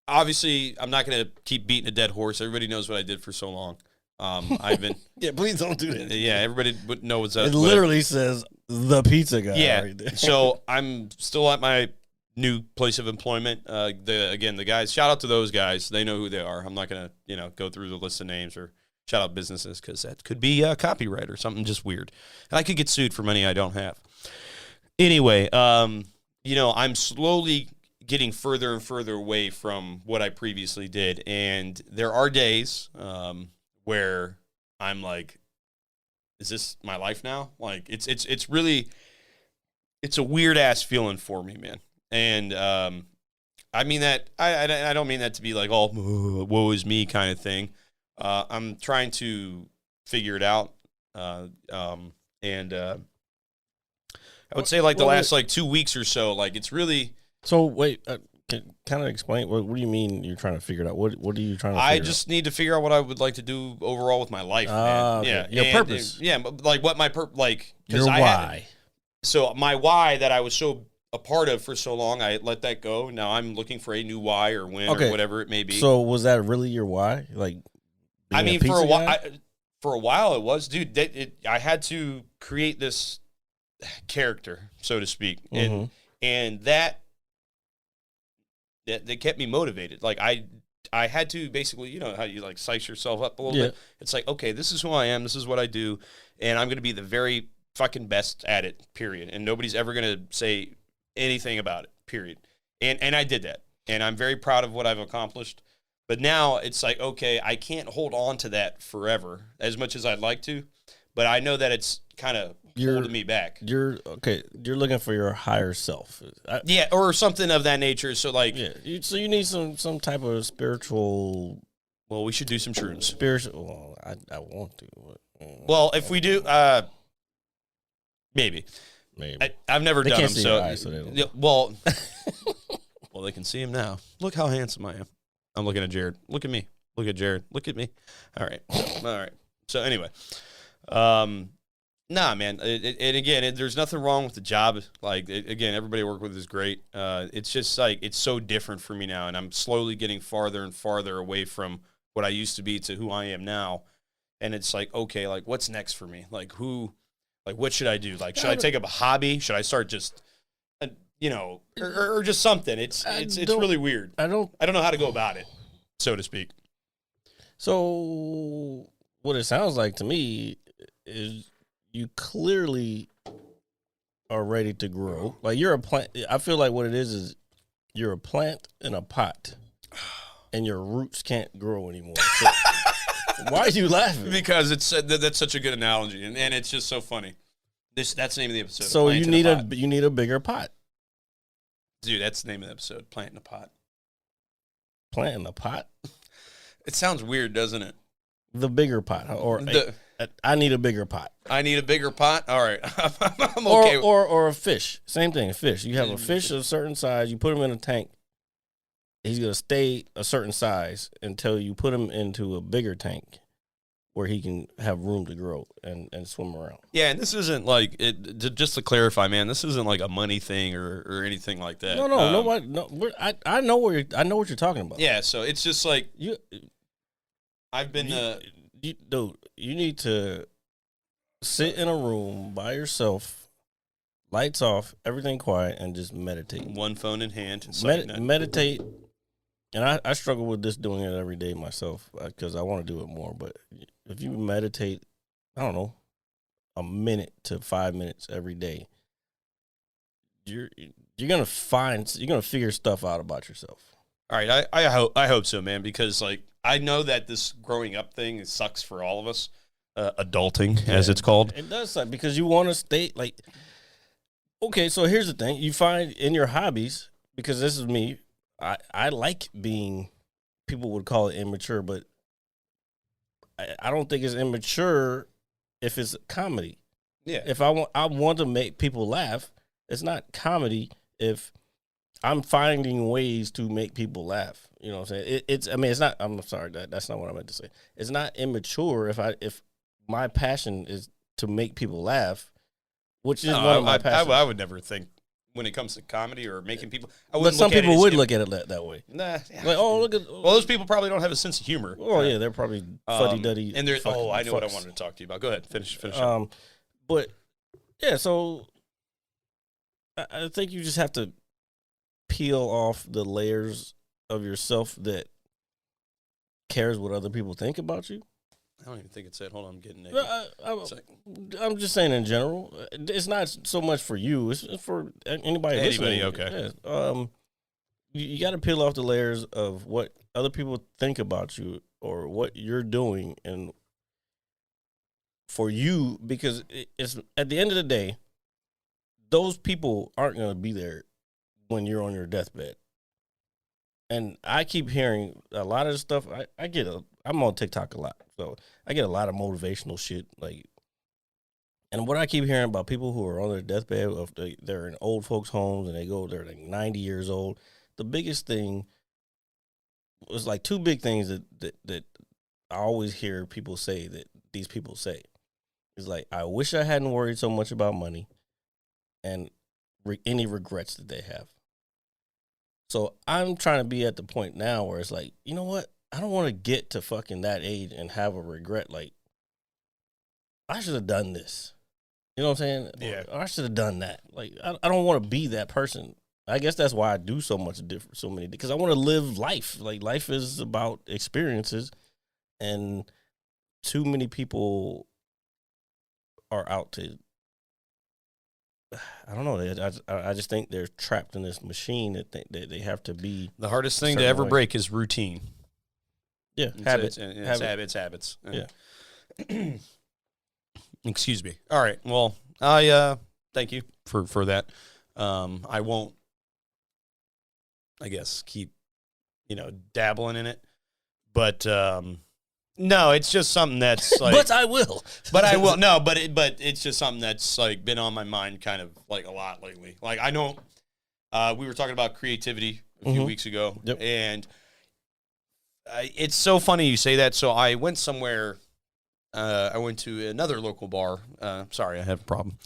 Speaker 5: obviously, I'm not going to keep beating a dead horse. Everybody knows what I did for so long. I've been,
Speaker 4: Yeah, please don't do that.
Speaker 5: yeah, everybody would know what's up.
Speaker 4: It literally says the pizza guy
Speaker 5: yeah.
Speaker 4: right there.
Speaker 5: So I'm still at my new place of employment. The guys, shout out to those guys. They know who they are. I'm not going to, go through the list of names or shout out businesses because that could be copyright or something just weird. And I could get sued for money I don't have. Anyway, I'm slowly getting further and further away from what I previously did. And there are days where I'm like, is this my life now? Like, it's really, it's a weird ass feeling for me, man. And I mean that, I don't mean that to be like, oh, woe is me kind of thing. I'm trying to figure it out. And I would say like the last like 2 weeks or so, like it's really.
Speaker 4: So wait, kind of explain. What do you mean you're trying to figure it out? What are you trying to?
Speaker 5: I
Speaker 4: figure
Speaker 5: just need to figure out what I would like to do overall with my life, man.
Speaker 4: okay.
Speaker 5: Yeah,
Speaker 4: Your purpose.
Speaker 5: Yeah, but like what my like
Speaker 4: Your why?
Speaker 5: So my why that I was so a part of for so long, I let that go. Now I'm looking for a new why or win or whatever it may be.
Speaker 4: So was that really your why? Like,
Speaker 5: I
Speaker 4: being
Speaker 5: mean,
Speaker 4: pizza guy?
Speaker 5: for a while it was, dude. I had to create this character, so to speak, and that kept me motivated. Like I had to basically, how you like psych yourself up a little bit. It's like, okay, this is who I am. This is what I do, and I'm going to be the very fucking best at it. Period. And nobody's ever going to say anything about it. Period. And I did that, and I'm very proud of what I've accomplished. But now it's like, okay, I can't hold on to that forever as much as I'd like to. but I know that it's kind of holding me back.
Speaker 4: You're looking for your higher self.
Speaker 5: Yeah, or something of that nature. So like,
Speaker 4: so you need some type of spiritual.
Speaker 5: Well, we should do some shrooms.
Speaker 4: Spiritual. Well, I want to. But,
Speaker 5: well, if we do, maybe. I've never done them. So,
Speaker 4: eyes, so they don't.
Speaker 5: Yeah, well, they can see him now. Look how handsome I am. I'm looking at Jared. Look at me. Look at Jared. Look at me. All right. All right. So anyway, nah, man. And again, there's nothing wrong with the job. Like, again, everybody I work with is great. It's just like, it's so different for me now. And I'm slowly getting farther and farther away from what I used to be to who I am now. And it's like, okay, like, what's next for me? Like, what should I do? Like, should I take up a hobby? Should I start just, or just something? It's really weird. I don't know how to go about it, so to speak.
Speaker 4: So what it sounds like to me is you clearly are ready to grow. Like, you're a plant. I feel like what it is you're a plant in a pot, and your roots can't grow anymore. So, why are you laughing?
Speaker 5: Because that's such a good analogy, and it's just so funny. That's the name of the episode.
Speaker 4: So you need a bigger pot,
Speaker 5: dude. That's the name of the episode. Plant in a pot.
Speaker 4: Plant in a pot.
Speaker 5: It sounds weird, doesn't it?
Speaker 4: The bigger pot, or I need a bigger pot.
Speaker 5: I need a bigger pot. All right, I'm okay.
Speaker 4: Or a fish. Same thing. A fish. You have a fish of a certain size. You put him in a tank. He's gonna stay a certain size until you put him into a bigger tank where he can have room to grow and swim around.
Speaker 5: Yeah, and this isn't like it. Just to clarify, man, this isn't like a money thing or anything like that.
Speaker 4: No, nobody. No, I know what you're talking about.
Speaker 5: Yeah, so it's just like I've been.
Speaker 4: Dude, you need to sit in a room by yourself, lights off, everything quiet, and just meditate.
Speaker 5: One phone in hand.
Speaker 4: Meditate. And I struggle with this, doing it every day myself, because I want to do it more. But if you meditate, I don't know, a minute to 5 minutes every day, you're gonna figure stuff out about yourself.
Speaker 5: All right, I hope so, man, because like I know that this growing up thing sucks for all of us, adulting as it's called.
Speaker 4: It does suck because you want to stay like. Okay, so here's the thing: you find in your hobbies, because this is me. I like being, people would call it immature, but I don't think it's immature if it's comedy.
Speaker 5: Yeah.
Speaker 4: If I want to make people laugh, it's not comedy if I'm finding ways to make people laugh. You know what I'm saying? It's not, I'm sorry, that's not what I meant to say. It's not immature if my passion is to make people laugh, which is one of my passions.
Speaker 5: I would never think, when it comes to comedy or making people,
Speaker 4: but some people would look at it that way.
Speaker 5: Nah,
Speaker 4: like, oh, look at.
Speaker 5: Well, those people probably don't have a sense of humor.
Speaker 4: Oh yeah, they're probably fuddy-duddy.
Speaker 5: And they're I know what I wanted to talk to you about. Go ahead, finish.
Speaker 4: But yeah, so I think you just have to peel off the layers of yourself that cares what other people think about you.
Speaker 5: I don't even think it said. Hold on, I'm getting naked.
Speaker 4: I'm just saying in general. It's not so much for you. It's for anybody listening.
Speaker 5: Okay.
Speaker 4: Yeah. You got to peel off the layers of what other people think about you or what you're doing, and for you, because it's at the end of the day, those people aren't going to be there when you're on your deathbed. And I keep hearing a lot of the stuff. I'm on TikTok a lot, so I get a lot of motivational shit. Like, and what I keep hearing about people who are on their deathbed, they're in old folks' homes and they're like 90 years old. The biggest thing was like two big things that I always hear people say, that these people say, is like, I wish I hadn't worried so much about money, and any regrets that they have. So I'm trying to be at the point now where it's like, you know what? I don't want to get to fucking that age and have a regret. Like, I should have done this. You know what I'm saying?
Speaker 5: Yeah.
Speaker 4: Or I should have done that. Like, I don't want to be that person. I guess that's why I do so many, because I want to live life. Like, life is about experiences, and too many people are out to, I don't know. I just think they're trapped in this machine that they have to be.
Speaker 5: The hardest thing to ever break is routine.
Speaker 4: Yeah,
Speaker 5: habits.
Speaker 4: Habits.
Speaker 5: Yeah.
Speaker 4: Yeah.
Speaker 5: Excuse me. All right. Well, I thank you for that. I won't, I guess, keep dabbling in it, but no, it's just something that's like.
Speaker 4: But I will.
Speaker 5: But I will. No, but it's just something that's like been on my mind kind of like a lot lately. Like I know, we were talking about creativity a few weeks ago,
Speaker 4: Yep.
Speaker 5: and it's so funny you say that. So I went somewhere. I went to another local bar. Sorry, I have a problem.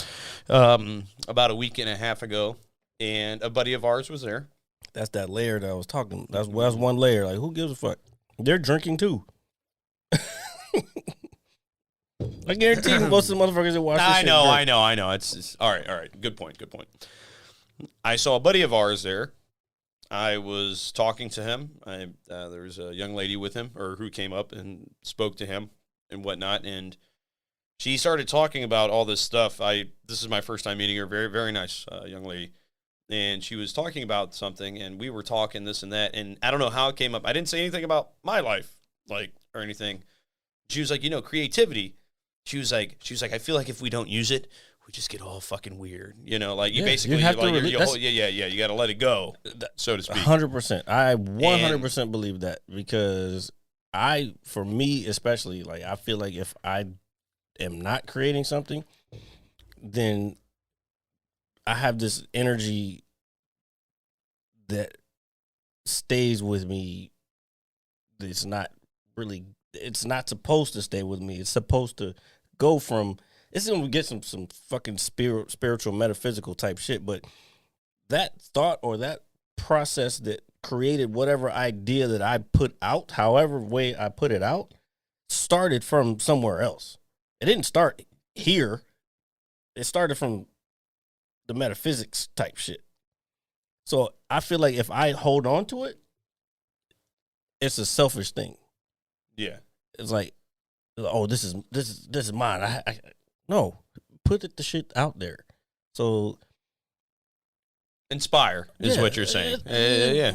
Speaker 5: About a week and a half ago, and a buddy of ours was there.
Speaker 4: That's that layer that I was talking. That's one layer. Like, who gives a fuck? They're drinking too. I guarantee you, most of the motherfuckers that watch this shit drink.
Speaker 5: I know. It's all right. Good point. I saw a buddy of ours there. I was talking to him. There was a young lady with him, or who came up and spoke to him and whatnot, and she started talking about all this stuff. This is my first time meeting her. Very, very nice young lady. And she was talking about something, and we were talking this and that, and I don't know how it came up. I didn't say anything about my life, or anything. She was like, creativity. She was like, I feel like if we don't use it, we just get all fucking weird. You basically,
Speaker 4: you have to
Speaker 5: you got to let it go, so to speak.
Speaker 4: 100%. I 100% believe that, because for me especially, like, I feel like if I am not creating something, then I have this energy that stays with me. It's not supposed to stay with me. It's supposed to go from, it's going to get some fucking spiritual, metaphysical type shit, but that thought or that process that created whatever idea that I put out, however way I put it out, started from somewhere else. It didn't start here. It started from the metaphysics type shit. So I feel like if I hold on to it, it's a selfish thing.
Speaker 5: Yeah.
Speaker 4: It's like, oh, this is mine. I no, put the shit out there. So
Speaker 5: inspire is what you're saying. Yeah.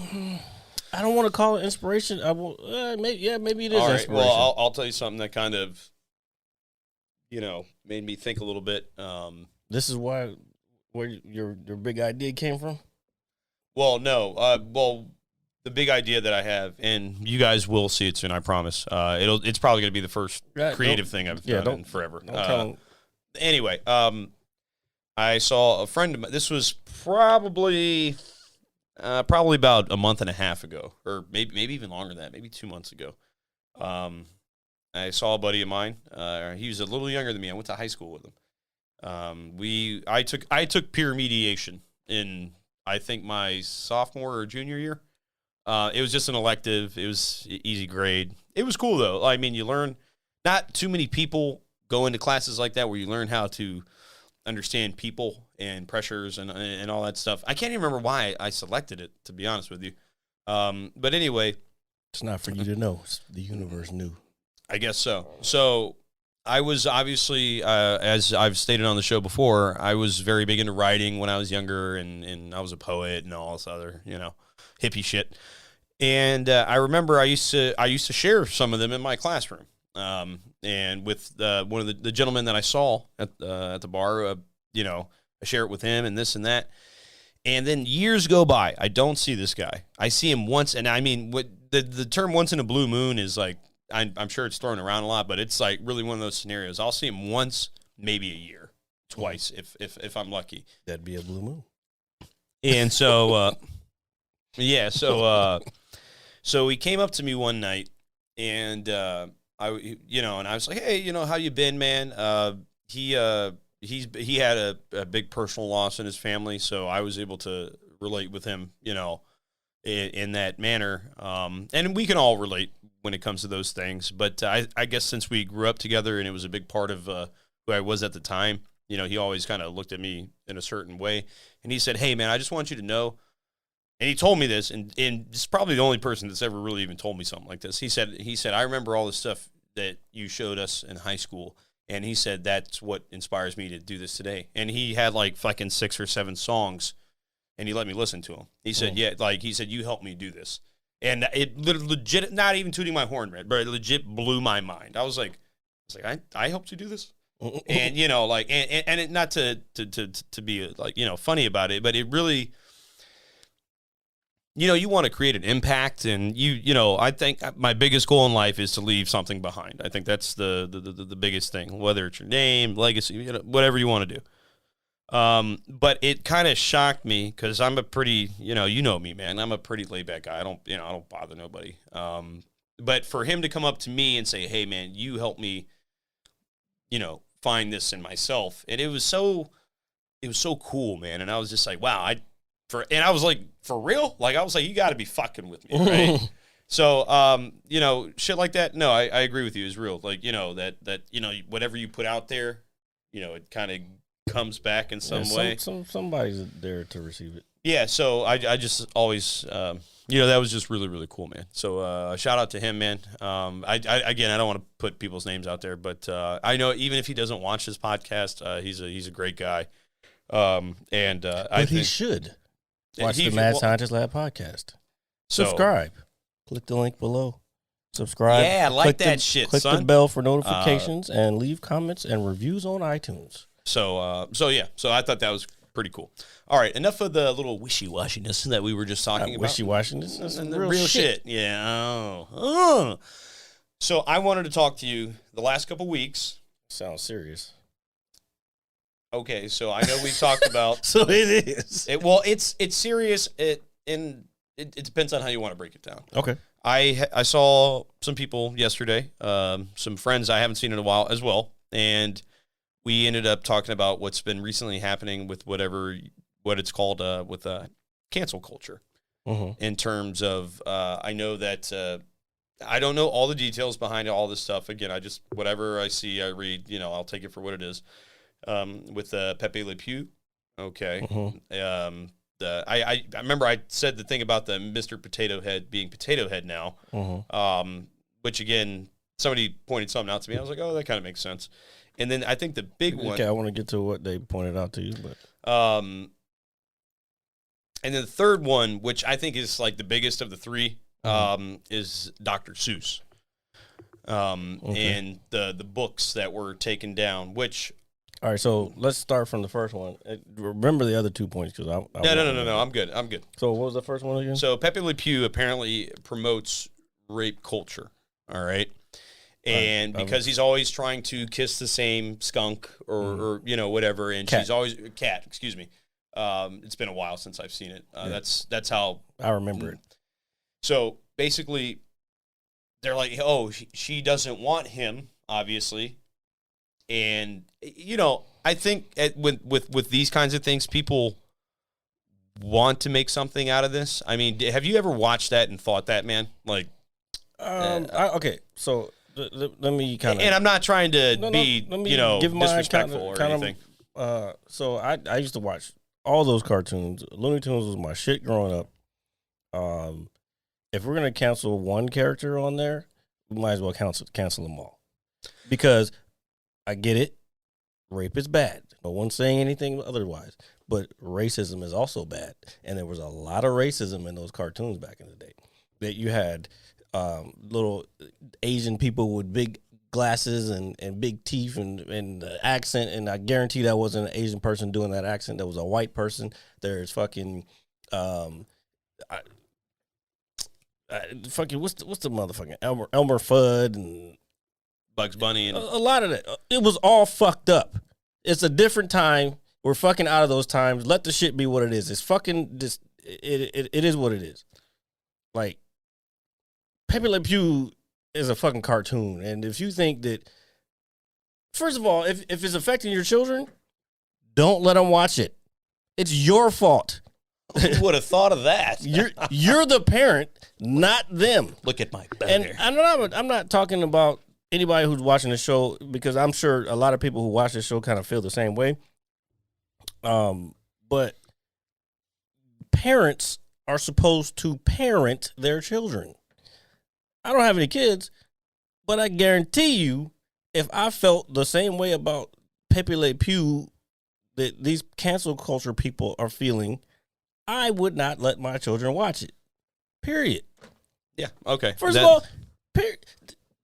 Speaker 4: I don't want to call it inspiration. I will. Maybe it is.
Speaker 5: All right.
Speaker 4: Inspiration.
Speaker 5: Well, I'll tell you something that kind of, made me think a little bit.
Speaker 4: This is where your big idea came from.
Speaker 5: Well, no. The big idea that I have, and you guys will see it soon, I promise. It's probably going to be the first creative thing I've done in forever. Anyway, I saw a friend of mine. This was probably about a month and a half ago, or maybe even longer than that, maybe 2 months ago. I saw a buddy of mine. He was a little younger than me. I went to high school with him. I took peer mediation in, I think, my sophomore or junior year. It was just an elective. It was easy grade. It was cool, though. I mean, you learn, not too many people go into classes like that where you learn how to understand people and pressures and all that stuff. I can't even remember why I selected it, to be honest with you. But anyway.
Speaker 4: It's not for you to know. The universe knew.
Speaker 5: I guess so. So I was obviously, as I've stated on the show before, I was very big into writing when I was younger, and I was a poet and all this other, hippie shit. And I remember I used to share some of them in my classroom. And with one of the gentlemen that I saw at the bar, I share it with him and this and that. And then years go by. I don't see this guy. I see him once, and I mean, what the term "once in a blue moon" is like. I'm sure it's thrown around a lot, but it's like really one of those scenarios. I'll see him once, maybe a year, twice, if I'm lucky.
Speaker 4: That'd be a blue moon.
Speaker 5: And so, so he came up to me one night, and and I was like, hey, how you been, man? He had a big personal loss in his family, so I was able to relate with him, in that manner. And we can all relate when it comes to those things. But I guess since we grew up together and it was a big part of who I was at the time, he always kind of looked at me in a certain way. And he said, hey, man, I just want you to know. And he told me this, and it's probably the only person that's ever really even told me something like this. He said, I remember all the stuff that you showed us in high school. And he said, that's what inspires me to do this today. And he had like fucking 6 or 7 songs, and he let me listen to them. He said, you helped me do this. And it legit, not even tooting my horn, but it legit blew my mind. I was like, I helped you do this? And like, and it, not to be like funny about it, but it really, you want to create an impact, and I think my biggest goal in life is to leave something behind. I think that's the biggest thing, whether it's your name, legacy, whatever you want to do. But it kind of shocked me because I'm a pretty, you know me, man. I'm a pretty laid back guy. I don't bother nobody. But for him to come up to me and say, "Hey, man, you helped me, find this in myself," and it was so cool, man. And I was just like, wow, and I was like, for real? Like, I was like, you got to be fucking with me, right? So, shit like that. No, I agree with you. It's real. Like, that whatever you put out there, it kind of comes back in some way.
Speaker 4: Somebody's there to receive it.
Speaker 5: Yeah. So I just always, that was just really, really cool, man. So, shout out to him, man. I don't want to put people's names out there, but, I know even if he doesn't watch this podcast, he's a great guy. I think
Speaker 4: he should watch the Mad Scientist Lab podcast.
Speaker 5: So,
Speaker 4: subscribe. Click the link below. Subscribe.
Speaker 5: Yeah, I like that shit,
Speaker 4: click
Speaker 5: son.
Speaker 4: the bell for notifications and leave comments and reviews on iTunes.
Speaker 5: So yeah. So I thought that was pretty cool. All right, enough of the little wishy-washiness that we were just talking about.
Speaker 4: Wishy-washiness?
Speaker 5: That's the real shit. Yeah. Oh. So I wanted to talk to you the last couple weeks.
Speaker 4: Sounds serious.
Speaker 5: Okay, so I know we talked about.
Speaker 4: So it is.
Speaker 5: It's serious. It depends on how you want to break it down.
Speaker 4: Okay.
Speaker 5: I saw some people yesterday, some friends I haven't seen in a while as well, and we ended up talking about what's been recently happening with what it's called with cancel culture. In terms of, I know that I don't know all the details behind all this stuff. Again, I just whatever I see, I read. I'll take it for what it is. With Pepe Le Pew, okay. I remember I said the thing about the Mr. Potato Head being Potato Head now, which again somebody pointed something out to me. I was like, oh, that kind of makes sense. And then I think the big one.
Speaker 4: Okay, I want to get to what they pointed out to you, but
Speaker 5: and then the third one, which I think is like the biggest of the three, is Dr. Seuss, and the books that were taken down, which.
Speaker 4: All right, so let's start from the first one. Remember the other 2 points, because
Speaker 5: No. I'm good.
Speaker 4: So what was the first one again?
Speaker 5: So Pepe Le Pew apparently promotes rape culture. All right, and because he's always trying to kiss the same skunk or whatever, and
Speaker 4: cat.
Speaker 5: She's always cat. Excuse me. It's been a while since I've seen it. That's how
Speaker 4: I remember it.
Speaker 5: So basically, they're like, oh, she doesn't want him, obviously. And I think with these kinds of things, people want to make something out of this. I mean, have you ever watched that and thought that, man? Like,
Speaker 4: okay, so let me kind of.
Speaker 5: And I'm not trying to
Speaker 4: give my
Speaker 5: disrespectful or anything.
Speaker 4: So I used to watch all those cartoons. Looney Tunes was my shit growing up. If we're gonna cancel one character on there, we might as well cancel them all, because. I get it. Rape is bad. No one's saying anything otherwise. But racism is also bad. And there was a lot of racism in those cartoons back in the day. That you had little Asian people with big glasses and big teeth and accent. And I guarantee that wasn't an Asian person doing that accent. That was a white person. There's fucking... what's the motherfucking Elmer Fudd and...
Speaker 5: Bugs Bunny and
Speaker 4: a lot of that. It was all fucked up. It's a different time. We're fucking out of those times. Let the shit be what it is. It's fucking just it is what it is. Like Pepe Le Pew is a fucking cartoon, and if you think that, first of all, if it's affecting your children, don't let them watch it. It's your fault.
Speaker 5: Who would have thought of that?
Speaker 4: You're the parent, not them.
Speaker 5: Look at my better.
Speaker 4: And I'm not talking about anybody who's watching the show, because I'm sure a lot of people who watch this show kind of feel the same way. But parents are supposed to parent their children. I don't have any kids, but I guarantee you, if I felt the same way about Pepe Le Pew that these cancel culture people are feeling, I would not let my children watch it. Period.
Speaker 5: Yeah. Okay.
Speaker 4: First of all,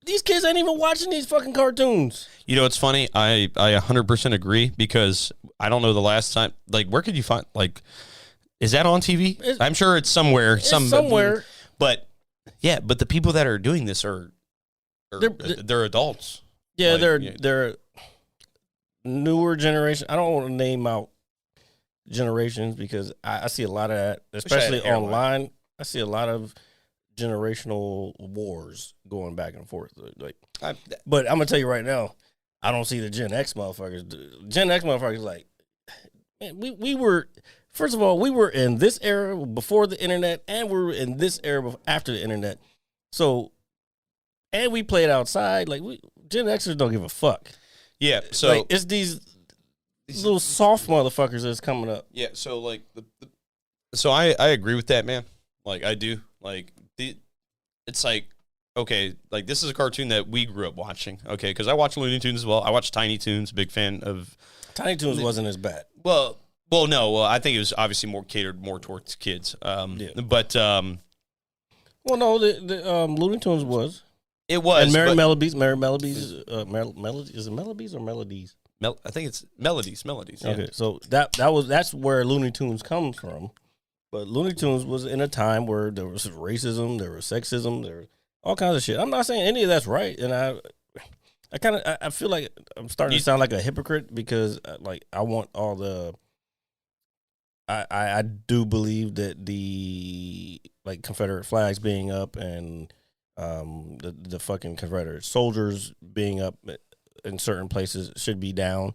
Speaker 4: these kids ain't even watching these fucking cartoons.
Speaker 5: You know, it's funny. I 100% agree because I don't know the last time. Like, where could you find, like, is that on TV? I'm sure it's somewhere.
Speaker 4: Somewhere.
Speaker 5: But, yeah, but the people that are doing this are they're adults.
Speaker 4: Yeah,
Speaker 5: Like,
Speaker 4: they're newer generation. I don't want to name out generations because I see a lot of that, especially online. I see a lot of generational wars going back and forth. Like, but I'm gonna tell you right now, I don't see the Gen X motherfuckers. Gen X motherfuckers, like, man, we were, first of all, we were in this era before the internet, and we were in this era after the internet. So, and we played outside. Like, Gen Xers don't give a fuck.
Speaker 5: Yeah, so
Speaker 4: like, it's these little soft motherfuckers that's coming up.
Speaker 5: Yeah, so like so I agree with that, man. Like, I do. Like, it's like, okay, like, this is a cartoon that we grew up watching. Okay, because I watch Looney Tunes as well. I watch Tiny Toons. Big fan of
Speaker 4: Tiny Toons. Wasn't as bad.
Speaker 5: Well, no. Well, I think it was obviously more catered more towards kids.
Speaker 4: Yeah.
Speaker 5: But
Speaker 4: well, no, the Looney Tunes was.
Speaker 5: It was.
Speaker 4: And Merry Melodies, Melodies, is it Melodies or Melodies?
Speaker 5: I think it's Melodies. Yeah.
Speaker 4: Okay, so that's where Looney Tunes comes from. But Looney Tunes was in a time where there was racism, there was sexism, there was all kinds of shit. I'm not saying any of that's right, and I feel like I'm starting to sound like a hypocrite because like I want all the. I do believe that the like Confederate flags being up and the fucking Confederate soldiers being up in certain places should be down,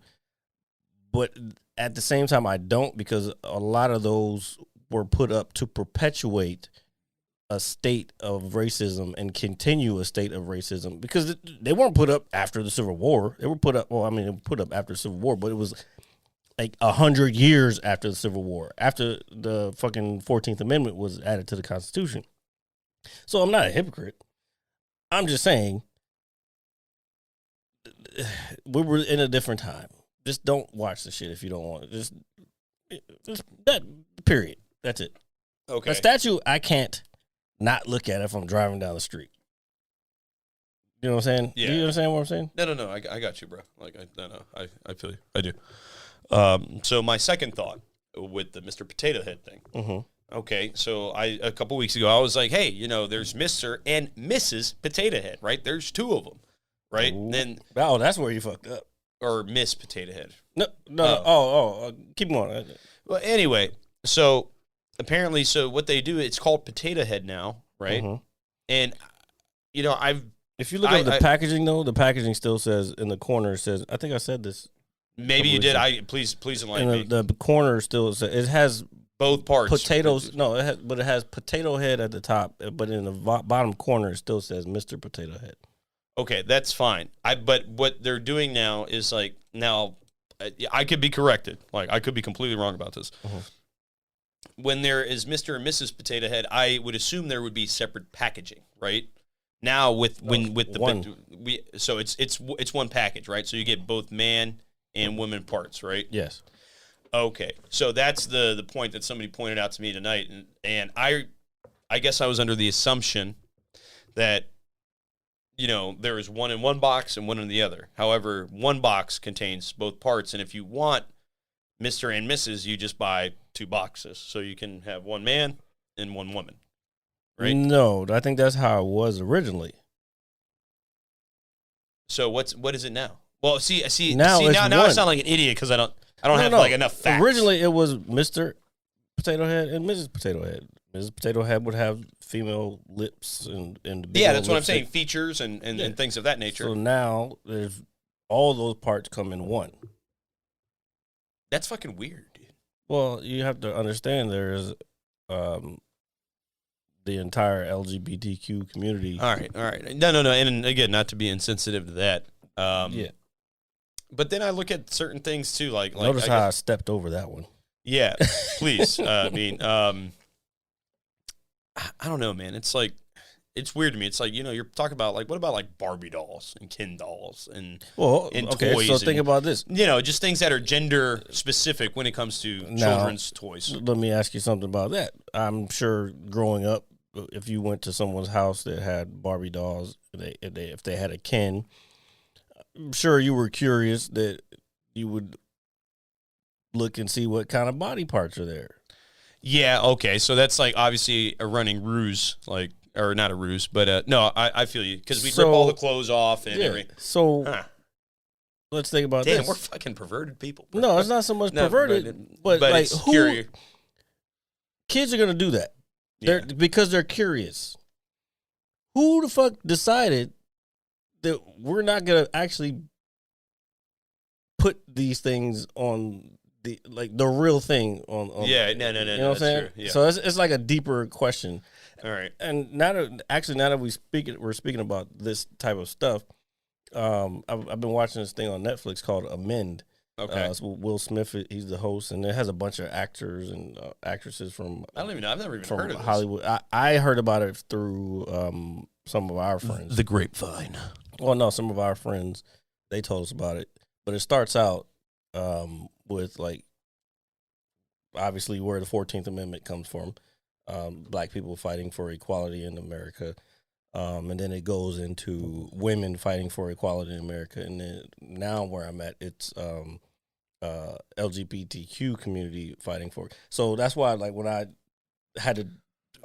Speaker 4: but at the same time I don't, because a lot of those were put up to perpetuate a state of racism and continue a state of racism, because they weren't put up after the Civil War. They were put up, well, I mean, they were put up after the Civil War, but it was like 100 years after the Civil War, after the fucking 14th Amendment was added to the Constitution. So I'm not a hypocrite. I'm just saying we were in a different time. Just don't watch the shit if you don't want it. Just that, period. That's it.
Speaker 5: Okay.
Speaker 4: A statue, I can't not look at it if I'm driving down the street. You know what I'm saying?
Speaker 5: Yeah.
Speaker 4: Do you understand what I'm saying?
Speaker 5: No. I got you, bro. Like, I feel you. I do. So my second thought with the Mr. Potato Head thing.
Speaker 4: Mm-hmm.
Speaker 5: Okay, so a couple weeks ago, I was like, hey, there's Mr. and Mrs. Potato Head, right? There's two of them, right? Then
Speaker 4: that's where you fucked up.
Speaker 5: Or Miss Potato Head.
Speaker 4: No. Keep going.
Speaker 5: Well, anyway, so apparently, what they do, it's called Potato Head now, right?
Speaker 4: Mm-hmm.
Speaker 5: And,
Speaker 4: if you look at the packaging, though, the packaging still says in the corner, it says, I think I said this.
Speaker 5: Maybe you did. Please enlighten me.
Speaker 4: The corner still says, it has
Speaker 5: both parts.
Speaker 4: Potatoes. No, it has Potato Head at the top, but in the bottom corner, it still says Mr. Potato Head.
Speaker 5: Okay, that's fine. But what they're doing now is like, now I could be corrected. Like, I could be completely wrong about this.
Speaker 4: Mm-hmm.
Speaker 5: When there is Mr. and Mrs. Potato Head, I would assume there would be separate packaging, right? Now with the
Speaker 4: one.
Speaker 5: So it's one package, right? So you get both man and women parts, right?
Speaker 4: Yes.
Speaker 5: Okay, so that's the point that somebody pointed out to me tonight, and I guess I was under the assumption that there is one in one box and one in the other. However, one box contains both parts, and if you want Mr. and Mrs., you just buy two boxes, so you can have one man and one woman, right?
Speaker 4: No, I think that's how it was originally.
Speaker 5: So what is it now? Well, see
Speaker 4: now
Speaker 5: I sound like an idiot because I don't have like enough facts.
Speaker 4: Originally, it was Mr. Potato Head and Mrs. Potato Head. Mrs. Potato Head would have female lips and
Speaker 5: yeah, that's what I'm saying. Features and things of that nature.
Speaker 4: So now there's all those parts come in one.
Speaker 5: That's fucking weird, dude.
Speaker 4: Well, you have to understand there's the entire LGBTQ community.
Speaker 5: All right. No. And again, not to be insensitive to that.
Speaker 4: Yeah.
Speaker 5: But then I look at certain things too, like
Speaker 4: notice how I stepped over that one.
Speaker 5: Yeah, please. I don't know, man. It's like, it's weird to me. It's like, you're talking about like, what about like Barbie dolls and Ken dolls and
Speaker 4: okay,
Speaker 5: toys?
Speaker 4: So think about this.
Speaker 5: Just things that are gender specific when it comes to children's toys.
Speaker 4: Let me ask you something about that. I'm sure growing up, if you went to someone's house that had Barbie dolls, if they had a Ken, I'm sure you were curious that you would look and see what kind of body parts are there.
Speaker 5: Yeah, okay. So that's like obviously a running ruse, like, or not a ruse, but no, I feel you. Because we'd rip all the clothes off and everything.
Speaker 4: So let's think about this.
Speaker 5: Damn, we're fucking perverted people. Bro.
Speaker 4: No, it's not so much perverted, but like
Speaker 5: it's
Speaker 4: who
Speaker 5: curious.
Speaker 4: Kids are gonna do that.
Speaker 5: Yeah.
Speaker 4: Because they're curious. Who the fuck decided that we're not gonna actually put these things on the real thing on
Speaker 5: Yeah, no,
Speaker 4: you know what I'm saying?
Speaker 5: True. Yeah.
Speaker 4: So it's like a deeper question.
Speaker 5: All right.
Speaker 4: And now that we're speaking about this type of stuff, I've been watching this thing on Netflix called Amend.
Speaker 5: Okay.
Speaker 4: So Will Smith, he's the host, and it has a bunch of actors and actresses from.
Speaker 5: I don't even know. I've never even
Speaker 4: from
Speaker 5: heard of this.
Speaker 4: Hollywood. I heard about it through some of our friends.
Speaker 5: The grapevine.
Speaker 4: Well, no, some of our friends, they told us about it. But it starts out with, like, obviously where the 14th Amendment comes from, black people fighting for equality in America. And then it goes into women fighting for equality in America. And then now where I'm at, it's LGBTQ community fighting for it. So that's why, like, when I had to,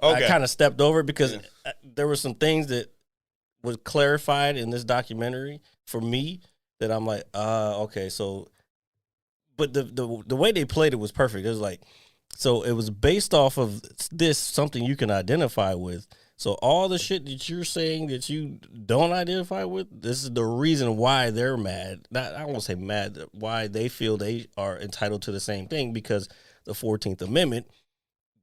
Speaker 4: I kind of stepped over it because there were some things that was clarified in this documentary for me that I'm like, okay, so, but the way they played it was perfect. It was like, so it was based off of this, something you can identify with. So all the shit that you're saying that you don't identify with, this is the reason why they're mad. Not, I won't say mad, why they feel they are entitled to the same thing, because the 14th Amendment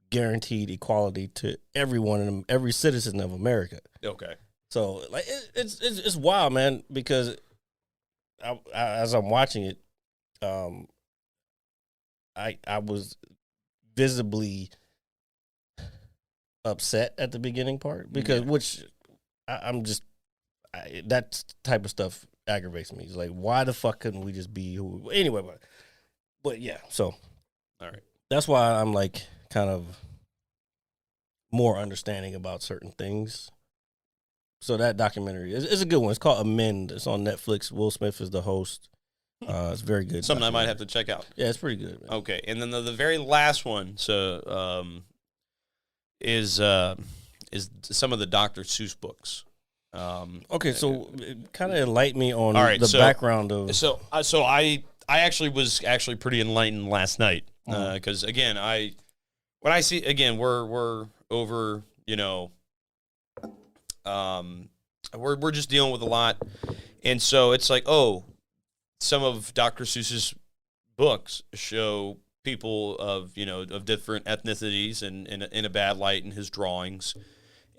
Speaker 4: guaranteed equality to everyone and every citizen of America.
Speaker 5: Okay.
Speaker 4: So like it's wild, man, because I, as I'm watching it, I was visibly upset at the beginning part because that type of stuff aggravates me. It's like, why the fuck couldn't we just be who? Anyway, but yeah. So,
Speaker 5: all right,
Speaker 4: that's why I'm like kind of more understanding about certain things. So that documentary is a good one. It's called Amend. It's on Netflix. Will Smith is the host. It's very good.
Speaker 5: Something I might have to check out.
Speaker 4: Yeah, it's pretty good, man.
Speaker 5: Okay, and then the very last one, is some of the Dr. Seuss books.
Speaker 4: Okay, so kind of enlighten me on background of.
Speaker 5: So I actually was pretty enlightened last night because again we're over, you know, we're just dealing with a lot, and so it's like, oh, some of Dr. Seuss's books show people of different ethnicities and in a bad light in his drawings.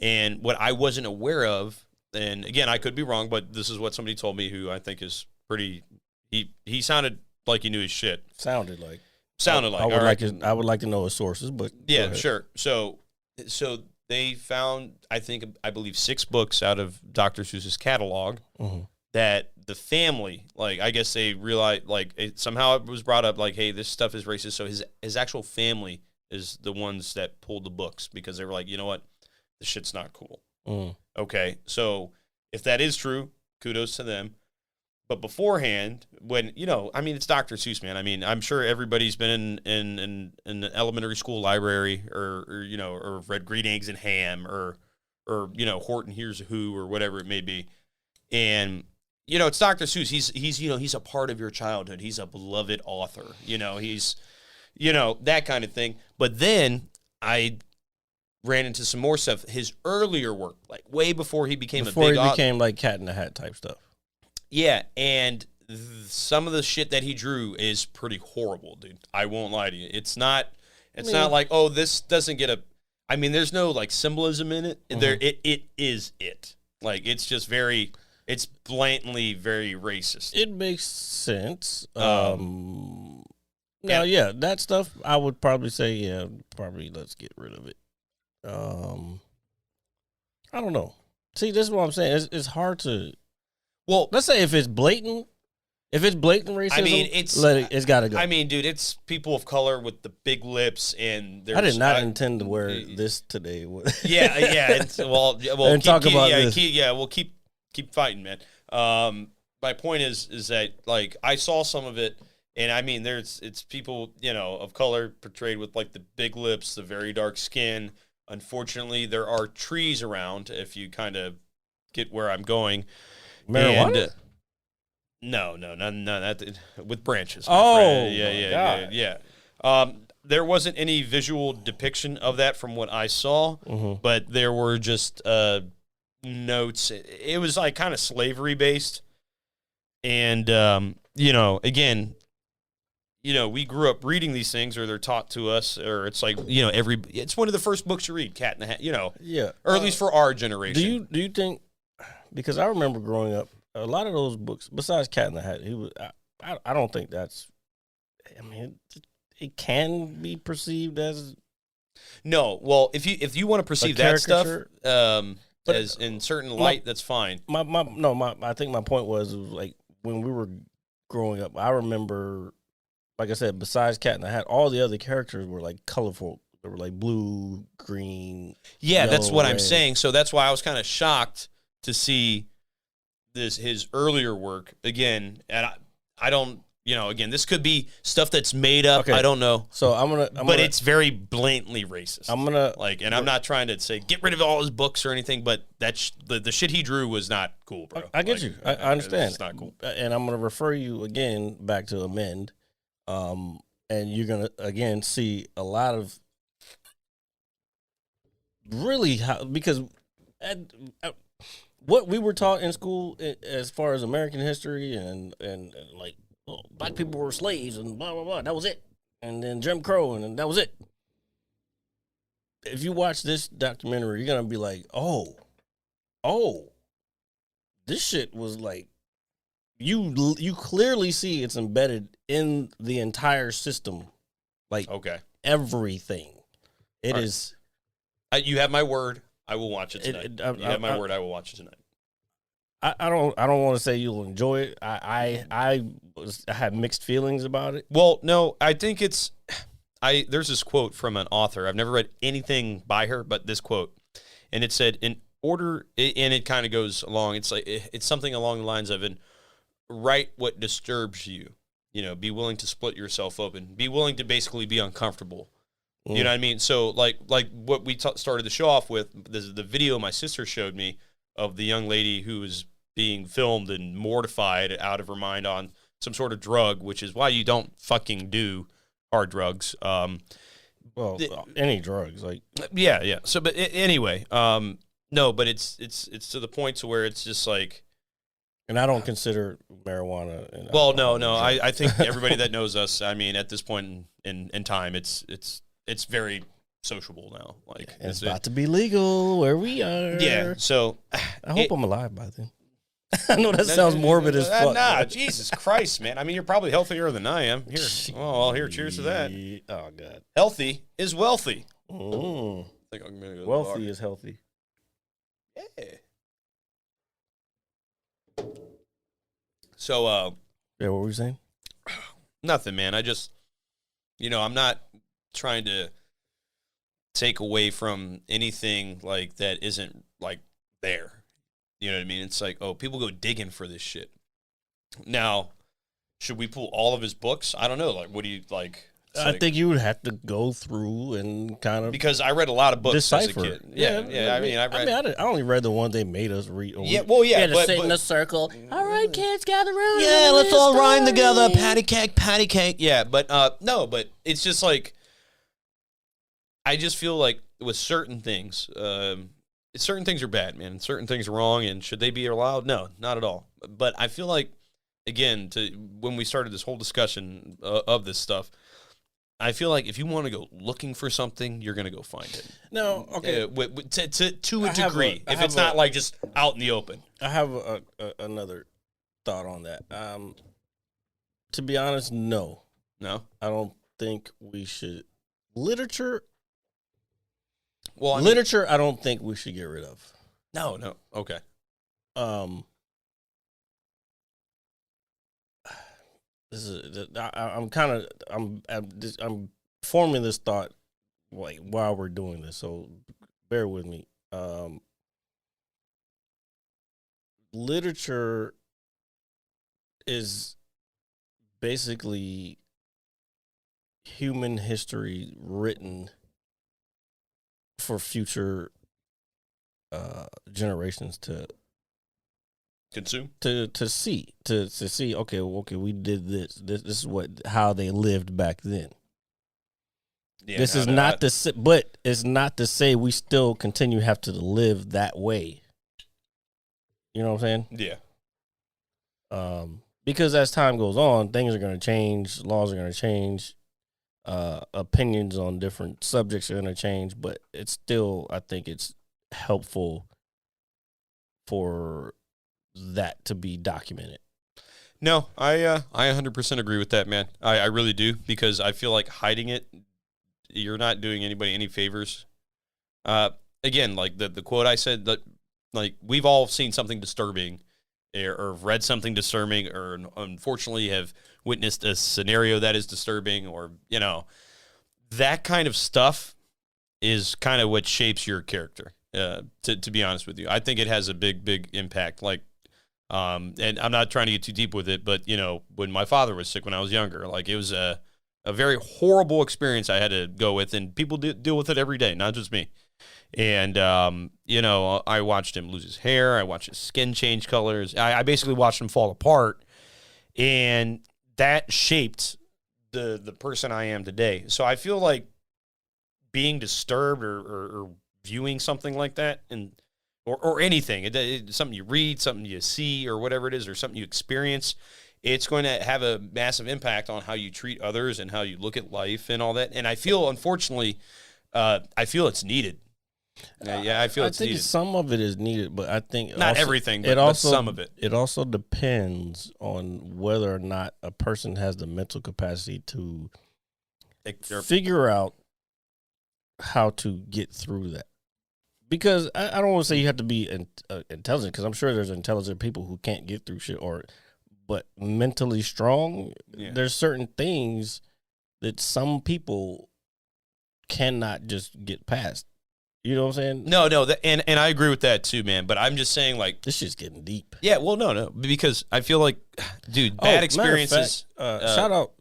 Speaker 5: And what I wasn't aware of, and again, I could be wrong, but this is what somebody told me who I think is pretty, he sounded like he knew his shit.
Speaker 4: Sounded like.
Speaker 5: I
Speaker 4: would like to know his sources, but
Speaker 5: yeah, sure. So they found, I believe 6 books out of Dr. Seuss's catalog that the family, like, I guess they realized, like, somehow it was brought up, like, hey, this stuff is racist. So his actual family is the ones that pulled the books because they were like, you know what, this shit's not cool. Okay, so if that is true, kudos to them. But beforehand, when, it's Dr. Seuss, man. I mean, I'm sure everybody's been in an elementary school library or read Green Eggs and Ham or Horton Hears a Who or whatever it may be. And, it's Dr. Seuss. He's a part of your childhood. He's a beloved author. He's, that kind of thing. But then I ran into some more stuff. His earlier work, like way before he became a big author.
Speaker 4: Became like Cat in the Hat type stuff.
Speaker 5: Yeah, and some of the shit that he drew is pretty horrible, dude. I won't lie to you. It's not like, oh, this doesn't get there's no like symbolism in it. It is it. Like, it's just it's blatantly very racist.
Speaker 4: It makes sense. That stuff I would probably say, let's get rid of it. I don't know. See, this is what I'm saying. It's hard to. Well, let's say if it's blatant, If it's blatant racism,
Speaker 5: I mean,
Speaker 4: it's got to go.
Speaker 5: I mean, dude, it's people of color with the big lips, and
Speaker 4: I did not intend to wear this today.
Speaker 5: Yeah. Well,
Speaker 4: and talk about this.
Speaker 5: We'll keep fighting, man. My point is that like I saw some of it, and I mean, it's people of color portrayed with like the big lips, the very dark skin. Unfortunately, there are trees around. If you kind of get where I'm going,
Speaker 4: marijuana.
Speaker 5: And, no, that with branches.
Speaker 4: Oh,
Speaker 5: yeah. There wasn't any visual depiction of that from what I saw, but there were just notes. It was like kind of slavery based, and again, we grew up reading these things, or they're taught to us, or it's like it's one of the first books you read, Cat in the Hat,
Speaker 4: yeah,
Speaker 5: or at least for our generation.
Speaker 4: Do you think? Because I remember growing up. A lot of those books, besides Cat in the Hat, I don't think that's. I mean, it can be perceived as.
Speaker 5: No, well, if you want to perceive that stuff, as in certain light, that's fine.
Speaker 4: I think my point was like when we were growing up, I remember, like I said, besides Cat in the Hat, all the other characters were like colorful. They were like blue, green.
Speaker 5: Yeah,
Speaker 4: yellow,
Speaker 5: that's what I'm
Speaker 4: red.
Speaker 5: saying. So that's why I was kind of shocked to see his earlier work again, and I don't, again, this could be stuff that's made up.
Speaker 4: Okay.
Speaker 5: I don't know.
Speaker 4: So but
Speaker 5: it's very blatantly racist. I'm not trying to say get rid of all his books or anything, but the shit he drew was not cool, bro.
Speaker 4: I get you. I understand.
Speaker 5: It's not cool.
Speaker 4: And I'm gonna refer you again back to Amend, and you're gonna again see a lot of really because. What we were taught in school as far as American history and like black people were slaves and blah blah blah, that was it, and then Jim Crow and that was it. If you watch this documentary, you're gonna be like, oh, this shit was like you clearly see it's embedded in the entire system, like
Speaker 5: okay,
Speaker 4: everything. It is.
Speaker 5: You have my word. I will watch it tonight. You have my word. I will watch it tonight.
Speaker 4: I don't want to say you'll enjoy it. I had mixed feelings about it.
Speaker 5: Well, no, I think there's this quote from an author. I've never read anything by her, but this quote, and it said, and it kind of goes along. It's like it's something along the lines of, write what disturbs you. Be willing to split yourself open. Be willing to basically be uncomfortable. You know what I mean? So like what we started the show off with, the video my sister showed me of the young lady who was being filmed and mortified out of her mind on some sort of drug, which is why you don't fucking do hard drugs.
Speaker 4: Any drugs, like
Speaker 5: yeah. So, but anyway, no, but it's to the point to where it's just like.
Speaker 4: And I don't consider marijuana.
Speaker 5: Well, no. I think everybody that knows us, I mean, at this point in time, it's very sociable now. Like
Speaker 4: it's about to be legal where we are.
Speaker 5: Yeah. So
Speaker 4: I hope I'm alive by then. I know that sounds morbid as fuck.
Speaker 5: Nah, Jesus Christ, man. I mean, you're probably healthier than I am. Here. Oh, here. Cheers to that.
Speaker 4: Oh, God.
Speaker 5: Healthy is wealthy.
Speaker 4: Mm.
Speaker 5: I think I'm gonna go
Speaker 4: Wealthy is healthy.
Speaker 5: Yeah. So,
Speaker 4: yeah, what were you saying?
Speaker 5: Nothing, man. I just, I'm not trying to take away from anything like that isn't like there. You know what I mean? It's like, oh, people go digging for this shit. Now, should we pull all of his books? I don't know. Like, what do you like?
Speaker 4: I think you would have to go through and kind of
Speaker 5: because I read a lot of books
Speaker 4: decipher.
Speaker 5: As a kid. Yeah.
Speaker 4: I only read the one they made us read.
Speaker 5: Yeah, well, yeah.
Speaker 4: To sit in a circle. All right, kids, gather around.
Speaker 5: Yeah, let's all rhyme together. Patty cake. Yeah, but no, but it's just like I just feel like with certain things, certain things are bad, man. Certain things are wrong, and should they be allowed? No, not at all. But I feel like, again, when we started this whole discussion of this stuff, I feel like if you want to go looking for something, you're going to go find it.
Speaker 4: No, okay.
Speaker 5: To a degree, if it's not like just out in the open.
Speaker 4: I have another thought on that. To be honest, no.
Speaker 5: No?
Speaker 4: I don't think we should. Literature,
Speaker 5: well,
Speaker 4: I don't think we should get rid of.
Speaker 5: No. Okay.
Speaker 4: I'm forming this thought like while we're doing this, so bear with me. Literature is basically human history written for future generations to
Speaker 5: Consume.
Speaker 4: to see okay, we did this is how they lived back then.
Speaker 5: Yeah,
Speaker 4: This is not but it's not to say we still continue to have to live that way. You know what I'm saying?
Speaker 5: Yeah.
Speaker 4: Because as time goes on, things are going to change, laws are going to change, opinions on different subjects are going to change, but it's still, I think it's helpful for that to be documented.
Speaker 5: No, I 100% agree with that, man. I really do, because I feel like hiding it, you're not doing anybody any favors. Again, like the quote I said, that like we've all seen something disturbing or read something disturbing, or unfortunately have witnessed a scenario that is disturbing, or, you know, that kind of stuff is kind of what shapes your character, to be honest with you. I think it has a big impact. Like, and I'm not trying to get too deep with it, but, you know, when my father was sick when I was younger, like, it was a very horrible experience I had to go with, and people deal with it every day, not just me. And, you know, I watched him lose his hair. I watched his skin change colors. I basically watched him fall apart. And that shaped the person I am today. So I feel like being disturbed or viewing something like that, and or anything, it's something you read, something you see, or whatever it is, or something you experience, it's going to have a massive impact on how you treat others and how you look at life and all that. And I feel, unfortunately, it's needed. I feel it's needed.
Speaker 4: Some of it is needed, but I think
Speaker 5: not everything, but some of it.
Speaker 4: It also depends on whether or not a person has the mental capacity to figure out how to get through that. Because I don't want to say you have to be intelligent, because I'm sure there's intelligent people who can't get through shit, but mentally strong. Yeah. There's certain things that some people cannot just get past. You know what I'm saying?
Speaker 5: No, and I agree with that too, man. But I'm just saying, like,
Speaker 4: this shit's getting deep.
Speaker 5: Yeah, well, no, because I feel like, dude, bad experiences.
Speaker 4: Shout out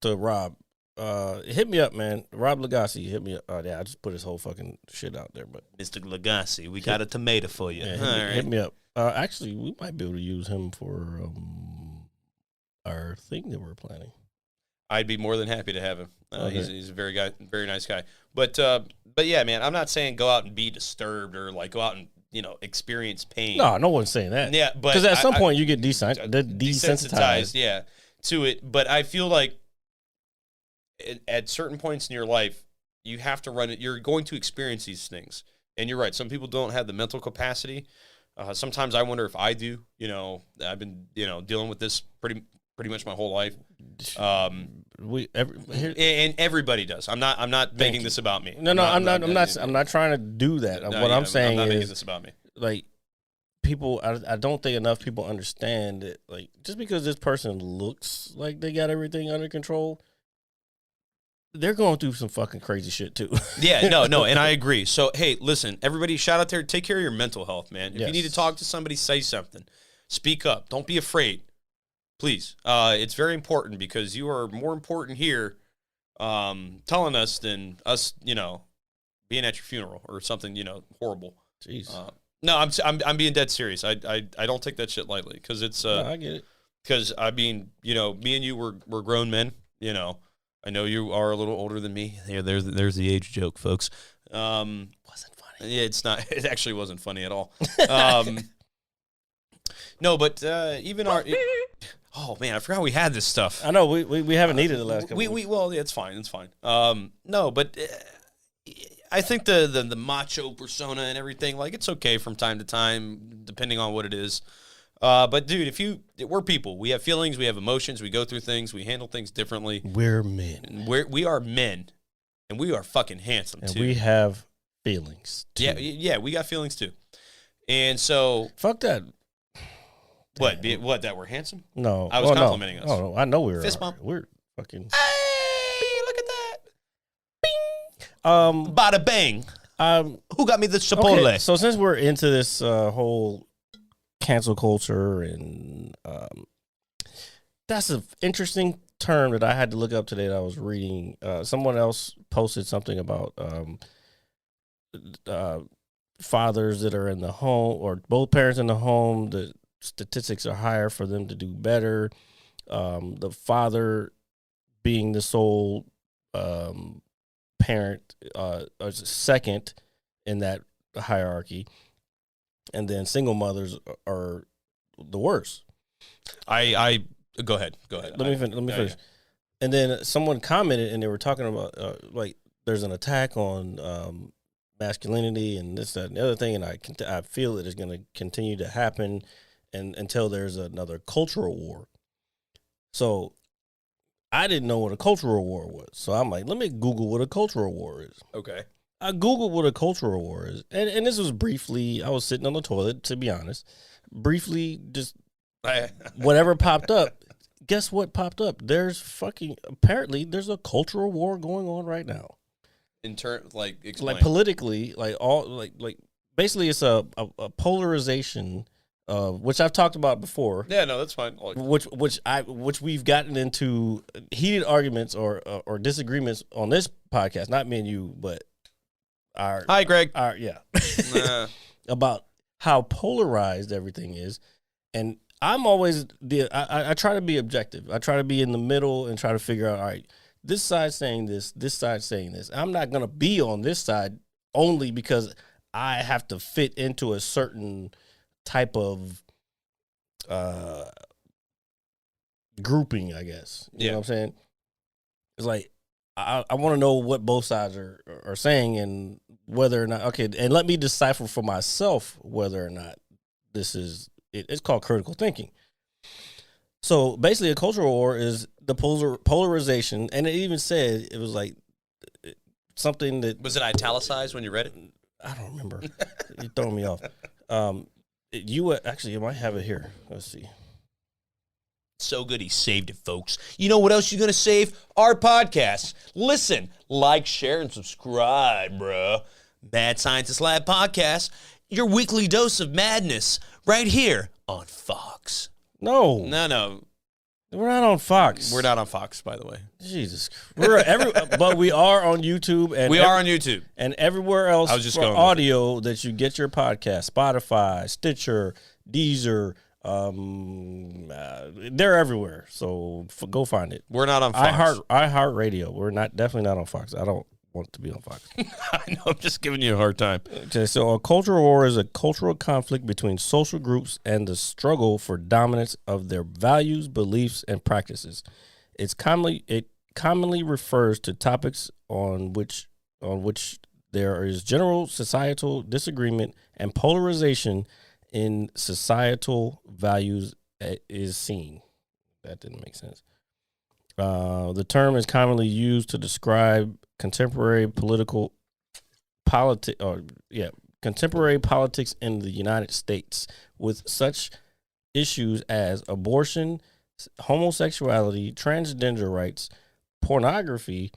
Speaker 4: to Rob. Hit me up, man. Rob Lagasse, hit me up. Yeah, I just put his whole fucking shit out there. But
Speaker 6: Mr. Lagasse, we got a tomato for you.
Speaker 4: Yeah, hit me up. Actually, we might be able to use him for our thing that we're planning.
Speaker 5: I'd be more than happy to have him. Okay. He's a very nice guy. But yeah, man, I'm not saying go out and be disturbed or like go out and, you know, experience pain.
Speaker 4: No one's saying that.
Speaker 5: Yeah, but
Speaker 4: because at some point you get desensitized.
Speaker 5: Yeah, to it. But I feel like at certain points in your life, you have to run it. You're going to experience these things, and you're right. Some people don't have the mental capacity. Sometimes I wonder if I do. You know, I've been dealing with this pretty much my whole life. And everybody does. I'm not making this about me.
Speaker 4: No, I'm not trying to do that. I'm saying
Speaker 5: I'm not
Speaker 4: is
Speaker 5: making this about me.
Speaker 4: Like, people, I don't think enough people understand that, like, just because this person looks like they got everything under control, they're going through some fucking crazy shit too.
Speaker 5: Yeah, no, and I agree. So, hey, listen, everybody, shout out there, take care of your mental health, man. If you need to talk to somebody, say something. Speak up. Don't be afraid. Please. It's very important, because you are more important here telling us than us, being at your funeral or something, horrible.
Speaker 4: Jeez.
Speaker 5: No, I'm being dead serious. I don't take that shit lightly, because it's
Speaker 4: no, I get it.
Speaker 5: Because I mean, me and you were grown men. I know you are a little older than me. Yeah, there's the age joke, folks.
Speaker 4: Wasn't funny.
Speaker 5: Yeah, it's not. It actually wasn't funny at all. No, but even our. Oh man, I forgot we had this stuff.
Speaker 4: I know we haven't needed it the last couple.
Speaker 5: Well, yeah, it's fine. No, but I think the macho persona and everything, like, it's okay from time to time, depending on what it is. But dude, we're people. We have feelings. We have emotions. We go through things. We handle things differently.
Speaker 4: We're men.
Speaker 5: We are men, and we are fucking handsome
Speaker 4: and
Speaker 5: too.
Speaker 4: We have feelings too.
Speaker 5: Yeah, we got feelings too. And so
Speaker 4: fuck that.
Speaker 5: What? That we're handsome?
Speaker 4: No,
Speaker 5: I was complimenting us.
Speaker 4: Oh, no, I know we were.
Speaker 5: Fist bump.
Speaker 4: We're fucking.
Speaker 5: Hey, look at that! Bada bang. Who got me the Chipotle?
Speaker 4: Okay, so since we're into this whole cancel culture and that's an interesting term that I had to look up today that I was reading. Someone else posted something about fathers that are in the home or both parents in the home. The statistics are higher for them to do better. The father being the sole parent is second in that hierarchy, and then single mothers are the worst.
Speaker 5: I go ahead.
Speaker 4: Let me finish. Yeah. And then someone commented, and they were talking about like there's an attack on masculinity and this, that, and the other thing, and I feel it is going to continue to happen, and until there's another cultural war. So I didn't know what a cultural war was, so I'm like, let me Google what a cultural war is.
Speaker 5: Okay.
Speaker 4: I Googled what a cultural war is, and this was briefly. I was sitting on the toilet, to be honest. Briefly, just whatever popped up. Guess what popped up? Apparently there's a cultural war going on right now.
Speaker 5: In turn, like
Speaker 4: politically, basically it's a polarization of which I've talked about before.
Speaker 5: Yeah, no, that's fine.
Speaker 4: Which we've gotten into heated arguments or disagreements on this podcast. Not me and you, but
Speaker 5: hi, Greg.
Speaker 4: About how polarized everything is, and I'm always I try to be objective. I try to be in the middle and try to figure out, all right, this side's saying this side's saying this. I'm not going to be on this side only because I have to fit into a certain type of grouping, I guess. You know what I'm saying? It's like, I want to know what both sides are saying and whether or not, okay, and let me decipher for myself whether or not this is, it's called critical thinking. So basically a cultural war is the polarization, and it even said, it was like something that...
Speaker 5: Was it italicized when you read it?
Speaker 4: I don't remember. You're throwing me off. Actually, you might have it here. Let's see.
Speaker 5: So good he saved it, folks. You know what else you're going to save? Our podcast. Listen, like, share, and subscribe, bro. Mad Scientist Lab Podcast, your weekly dose of madness, right here on Fox.
Speaker 4: No. We're not on Fox.
Speaker 5: We're not on Fox, by the way.
Speaker 4: Jesus. But we are on YouTube. And
Speaker 5: we are on YouTube.
Speaker 4: And everywhere else
Speaker 5: I was just
Speaker 4: for audio that you get your podcast. Spotify, Stitcher, Deezer. They're everywhere. So go find it.
Speaker 5: We're not on Fox.
Speaker 4: iHeartRadio. We're definitely not on Fox. I don't want to be on Fox.
Speaker 5: I know, I'm just giving you a hard time.
Speaker 4: Okay, so a cultural war is a cultural conflict between social groups and the struggle for dominance of their values, beliefs, and practices. It commonly refers to topics on which there is general societal disagreement and polarization in societal values is seen. That didn't make sense. The term is commonly used to describe contemporary politics in the United States, with such issues as abortion, homosexuality, transgender rights, pornography,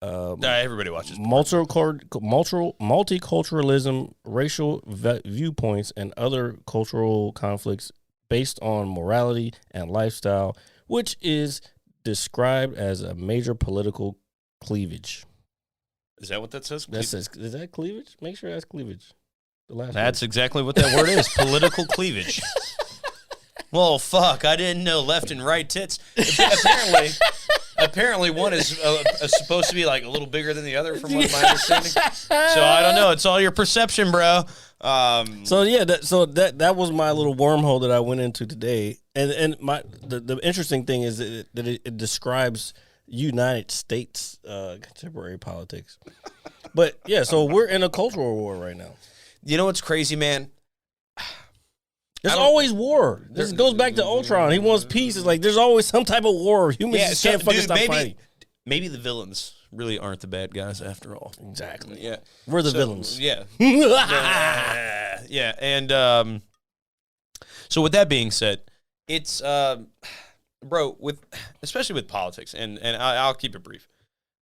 Speaker 5: everybody watches
Speaker 4: multiculturalism, racial viewpoints, and other cultural conflicts based on morality and lifestyle, which is described as a major political cleavage.
Speaker 5: Is that what that says?
Speaker 4: Is that cleavage? Make sure that's cleavage.
Speaker 5: That's exactly what that word is. Political cleavage. Well, fuck, I didn't know left and right tits. Apparently one is supposed to be like a little bigger than the other, from what my understanding. So I don't know. It's all your perception, bro.
Speaker 4: That was my little wormhole that I went into today, and the interesting thing is that it describes United States contemporary politics. But yeah, so we're in a cultural war right now.
Speaker 5: You know what's crazy, man?
Speaker 4: There's always war. This goes back to Ultron. He wants peace. It's like there's always some type of war. Humans just can't fucking stop fighting.
Speaker 5: Maybe the villains really aren't the bad guys after all.
Speaker 4: Exactly.
Speaker 5: Yeah.
Speaker 4: We're the villains.
Speaker 5: Yeah. Yeah. And So with that being said, it's bro, especially with politics, and I'll keep it brief.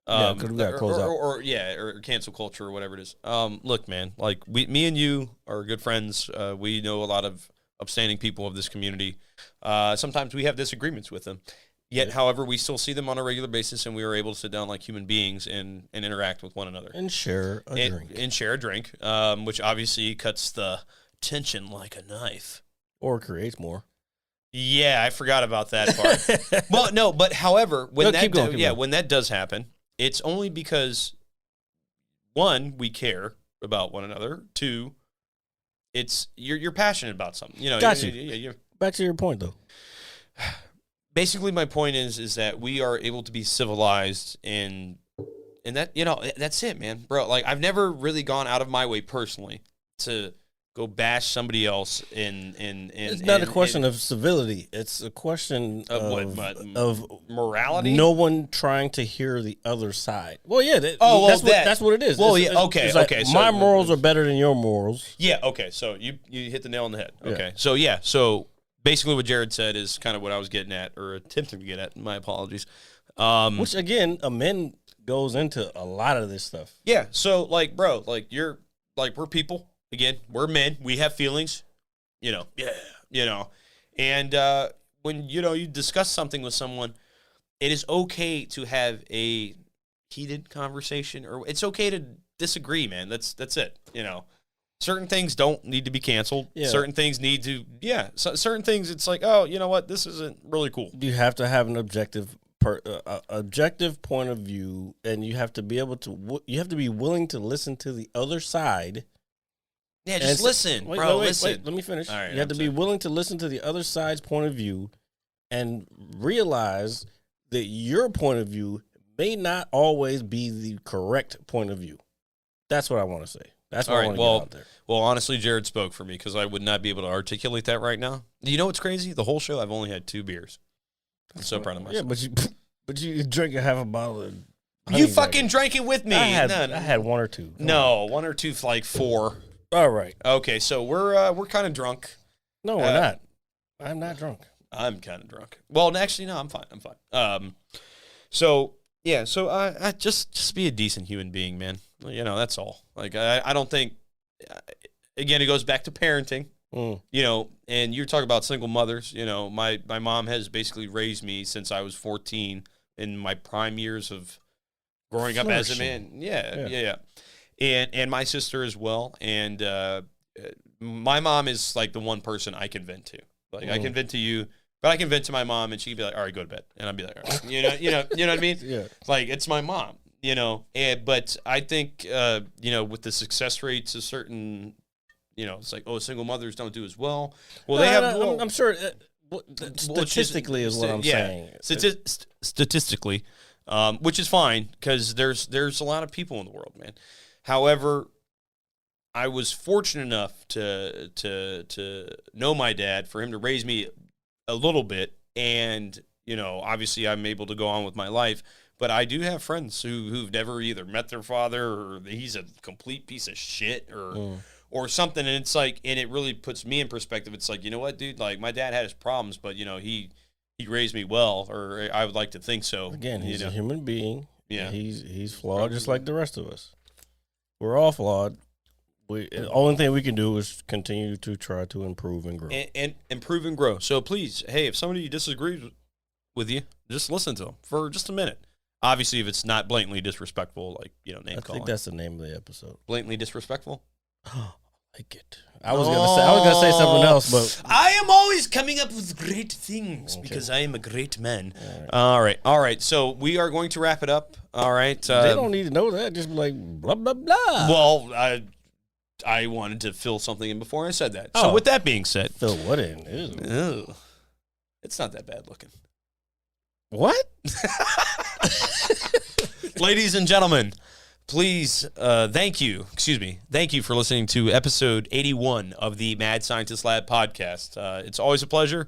Speaker 4: Because we gotta close out.
Speaker 5: Or cancel culture or whatever it is. Look, man, like me and you are good friends. We know a lot of upstanding people of this community. Sometimes we have disagreements with them. Yet, however, we still see them on a regular basis, and we are able to sit down like human beings and interact with one another.
Speaker 4: And share a drink.
Speaker 5: And share a drink, which obviously cuts the tension like a knife.
Speaker 4: Or creates more.
Speaker 5: Yeah, I forgot about that part. Well, no, but however, when when that does happen, it's only because, one, we care about one another. Two, it's you're passionate about something. You know,
Speaker 4: Got you. Back to your point, though.
Speaker 5: Basically, my point is that we are able to be civilized and that, you know, that's it, man, bro. Like, I've never really gone out of my way personally to go bash somebody else it's
Speaker 4: not a question of civility. It's a question of
Speaker 5: morality.
Speaker 4: No one trying to hear the other side. Well, yeah. That's what it is.
Speaker 5: Well,
Speaker 4: it's
Speaker 5: okay.
Speaker 4: So my morals are better than your morals.
Speaker 5: Yeah. Okay. So you hit the nail on the head. Okay.
Speaker 4: Yeah.
Speaker 5: So basically, what Jared said is kind of what I was getting at, or attempting to get at. My apologies.
Speaker 4: Which again, amend goes into a lot of this stuff.
Speaker 5: Yeah. So, like, bro, like we're people. Again, we're men. We have feelings. You know. Yeah. You know. And when you discuss something with someone, it is okay to have a heated conversation, or it's okay to disagree, man. That's it. You know. Certain things don't need to be canceled. Yeah. Certain things need to, certain things, it's like, oh, you know what? This isn't really cool.
Speaker 4: You have to have an objective point of view, and you have to be able to, you have to be willing to listen to the other side.
Speaker 5: Yeah, just listen, listen.
Speaker 4: Wait, let me finish.
Speaker 5: All right,
Speaker 4: you have to be willing to listen to the other side's point of view and realize that your point of view may not always be the correct point of view. That's what I want to say. That's what I want to get out there.
Speaker 5: Well, honestly, Jared spoke for me because I would not be able to articulate that right now. You know what's crazy? The whole show, I've only had 2 beers. I'm so proud of myself.
Speaker 4: Yeah, but you drank a half a bottle of
Speaker 5: You fucking drank it with me.
Speaker 4: I had 1 or 2.
Speaker 5: No, 1 or 2, like 4.
Speaker 4: All right.
Speaker 5: Okay, so we're kind of drunk.
Speaker 4: No, we're not. I'm not drunk.
Speaker 5: I'm kind of drunk. Well, actually, no, I'm fine. So I just be a decent human being, man. You know, that's all. Like, I don't think, again, it goes back to parenting, you know, and you're talking about single mothers. You know, my mom has basically raised me since I was 14 in my prime years of growing up as a man. Yeah. And my sister as well. And my mom is like the one person I can vent to. Like, I can vent to you, but I can vent to my mom, and she'd be like, all right, go to bed. And I'd be like, all right. You know what I mean?
Speaker 4: Yeah.
Speaker 5: Like, it's my mom. You know, but I think, with the success rates of certain, it's like, oh, single mothers don't do as well. Well, they have.
Speaker 4: I'm sure. Statistically, is what I'm saying.
Speaker 5: Statistically, which is fine because there's a lot of people in the world, man. However, I was fortunate enough to know my dad, for him to raise me a little bit, and obviously I'm able to go on with my life. But I do have friends who've never either met their father, or he's a complete piece of shit, or something. And it's like, and it really puts me in perspective. It's like, you know what, dude? Like, my dad had his problems, but he raised me well, or I would like to think so.
Speaker 4: Again, he's a human being.
Speaker 5: Yeah,
Speaker 4: he's flawed just like the rest of us. We're all flawed. The only thing we can do is continue to try to improve and grow.
Speaker 5: And improve and grow. So please, hey, if somebody disagrees with you, just listen to them for just a minute. Obviously, if it's not blatantly disrespectful, like, name calling.
Speaker 4: I think that's the name of the episode.
Speaker 5: Blatantly disrespectful?
Speaker 4: I like it. I was gonna say something else, but
Speaker 5: I am always coming up with great things because I am a great man. All right. So we are going to wrap it up. All right.
Speaker 4: They don't need to know that. Just be like, blah, blah, blah.
Speaker 5: Well, I wanted to fill something in before I said that. So with that being said.
Speaker 4: Fill what in?
Speaker 5: Ew. It's not that bad looking.
Speaker 4: What?
Speaker 5: Ladies and gentlemen, please, thank you for listening to episode 81 of the Mad Scientist Lab podcast. It's always a pleasure.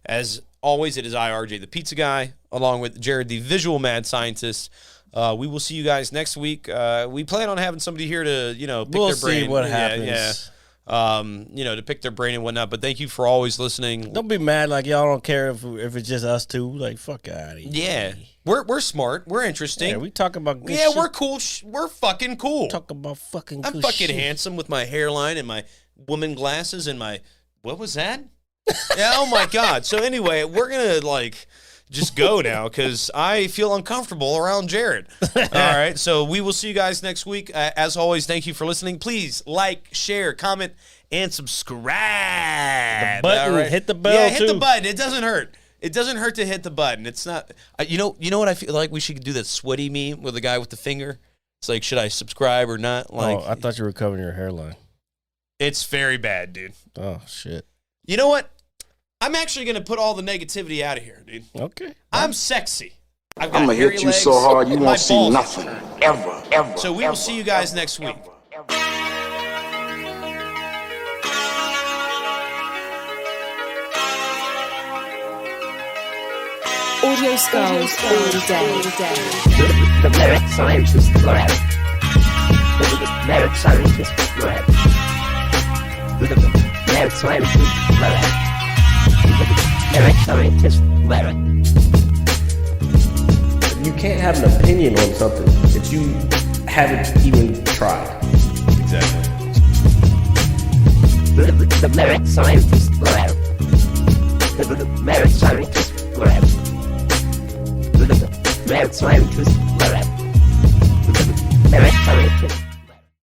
Speaker 5: As always, it is I, RJ, the pizza guy, along with Jared, the visual mad scientist. We will see you guys next week. We plan on having somebody here to, pick their brain.
Speaker 4: We'll see what happens.
Speaker 5: to pick their brain and whatnot. But thank you for always listening.
Speaker 4: Don't be mad like y'all don't care if it's just us two. Like, fuck out of here.
Speaker 5: Yeah, we're smart. We're interesting.
Speaker 4: Yeah, we talk about good
Speaker 5: Yeah,
Speaker 4: shit.
Speaker 5: we're cool. We're fucking cool.
Speaker 4: Talk about fucking
Speaker 5: I'm
Speaker 4: good
Speaker 5: fucking
Speaker 4: shit.
Speaker 5: handsome with my hairline and my woman glasses and my what was that? Yeah, oh my god. So anyway, we're gonna just go now because I feel uncomfortable around Jared. All right, so we will see you guys next week. As always, thank you for listening. Please like, share, comment, and subscribe.
Speaker 4: The button,
Speaker 5: All right?
Speaker 4: hit the bell,
Speaker 5: Yeah, hit the
Speaker 4: too.
Speaker 5: button. It doesn't hurt. It doesn't hurt to hit the button. It's not. You know what I feel like we should do that sweaty meme with the guy with the finger. It's like, should I subscribe or not? Like,
Speaker 4: I thought you were covering your hairline.
Speaker 5: it's very bad, dude.
Speaker 4: Oh, shit.
Speaker 5: You know what? I'm actually going to put all the negativity out of here, dude.
Speaker 4: Okay.
Speaker 5: I'm sexy. I've got
Speaker 1: I'm gonna
Speaker 5: hairy
Speaker 1: hit you
Speaker 5: legs,
Speaker 1: so hard you
Speaker 5: my
Speaker 1: won't see
Speaker 5: balls are
Speaker 1: nothing.
Speaker 5: fat.
Speaker 1: Ever.
Speaker 5: So we will see you guys next week.
Speaker 2: Audio Skulls all day.
Speaker 3: The merit scientist lab. The merit scientist lab. The merit scientist lab. The merit scientist lab.
Speaker 7: You can't have an opinion on something that you haven't even tried.
Speaker 5: Exactly.
Speaker 3: The merit scientist lab. The merit scientist lab. The merit scientist lab.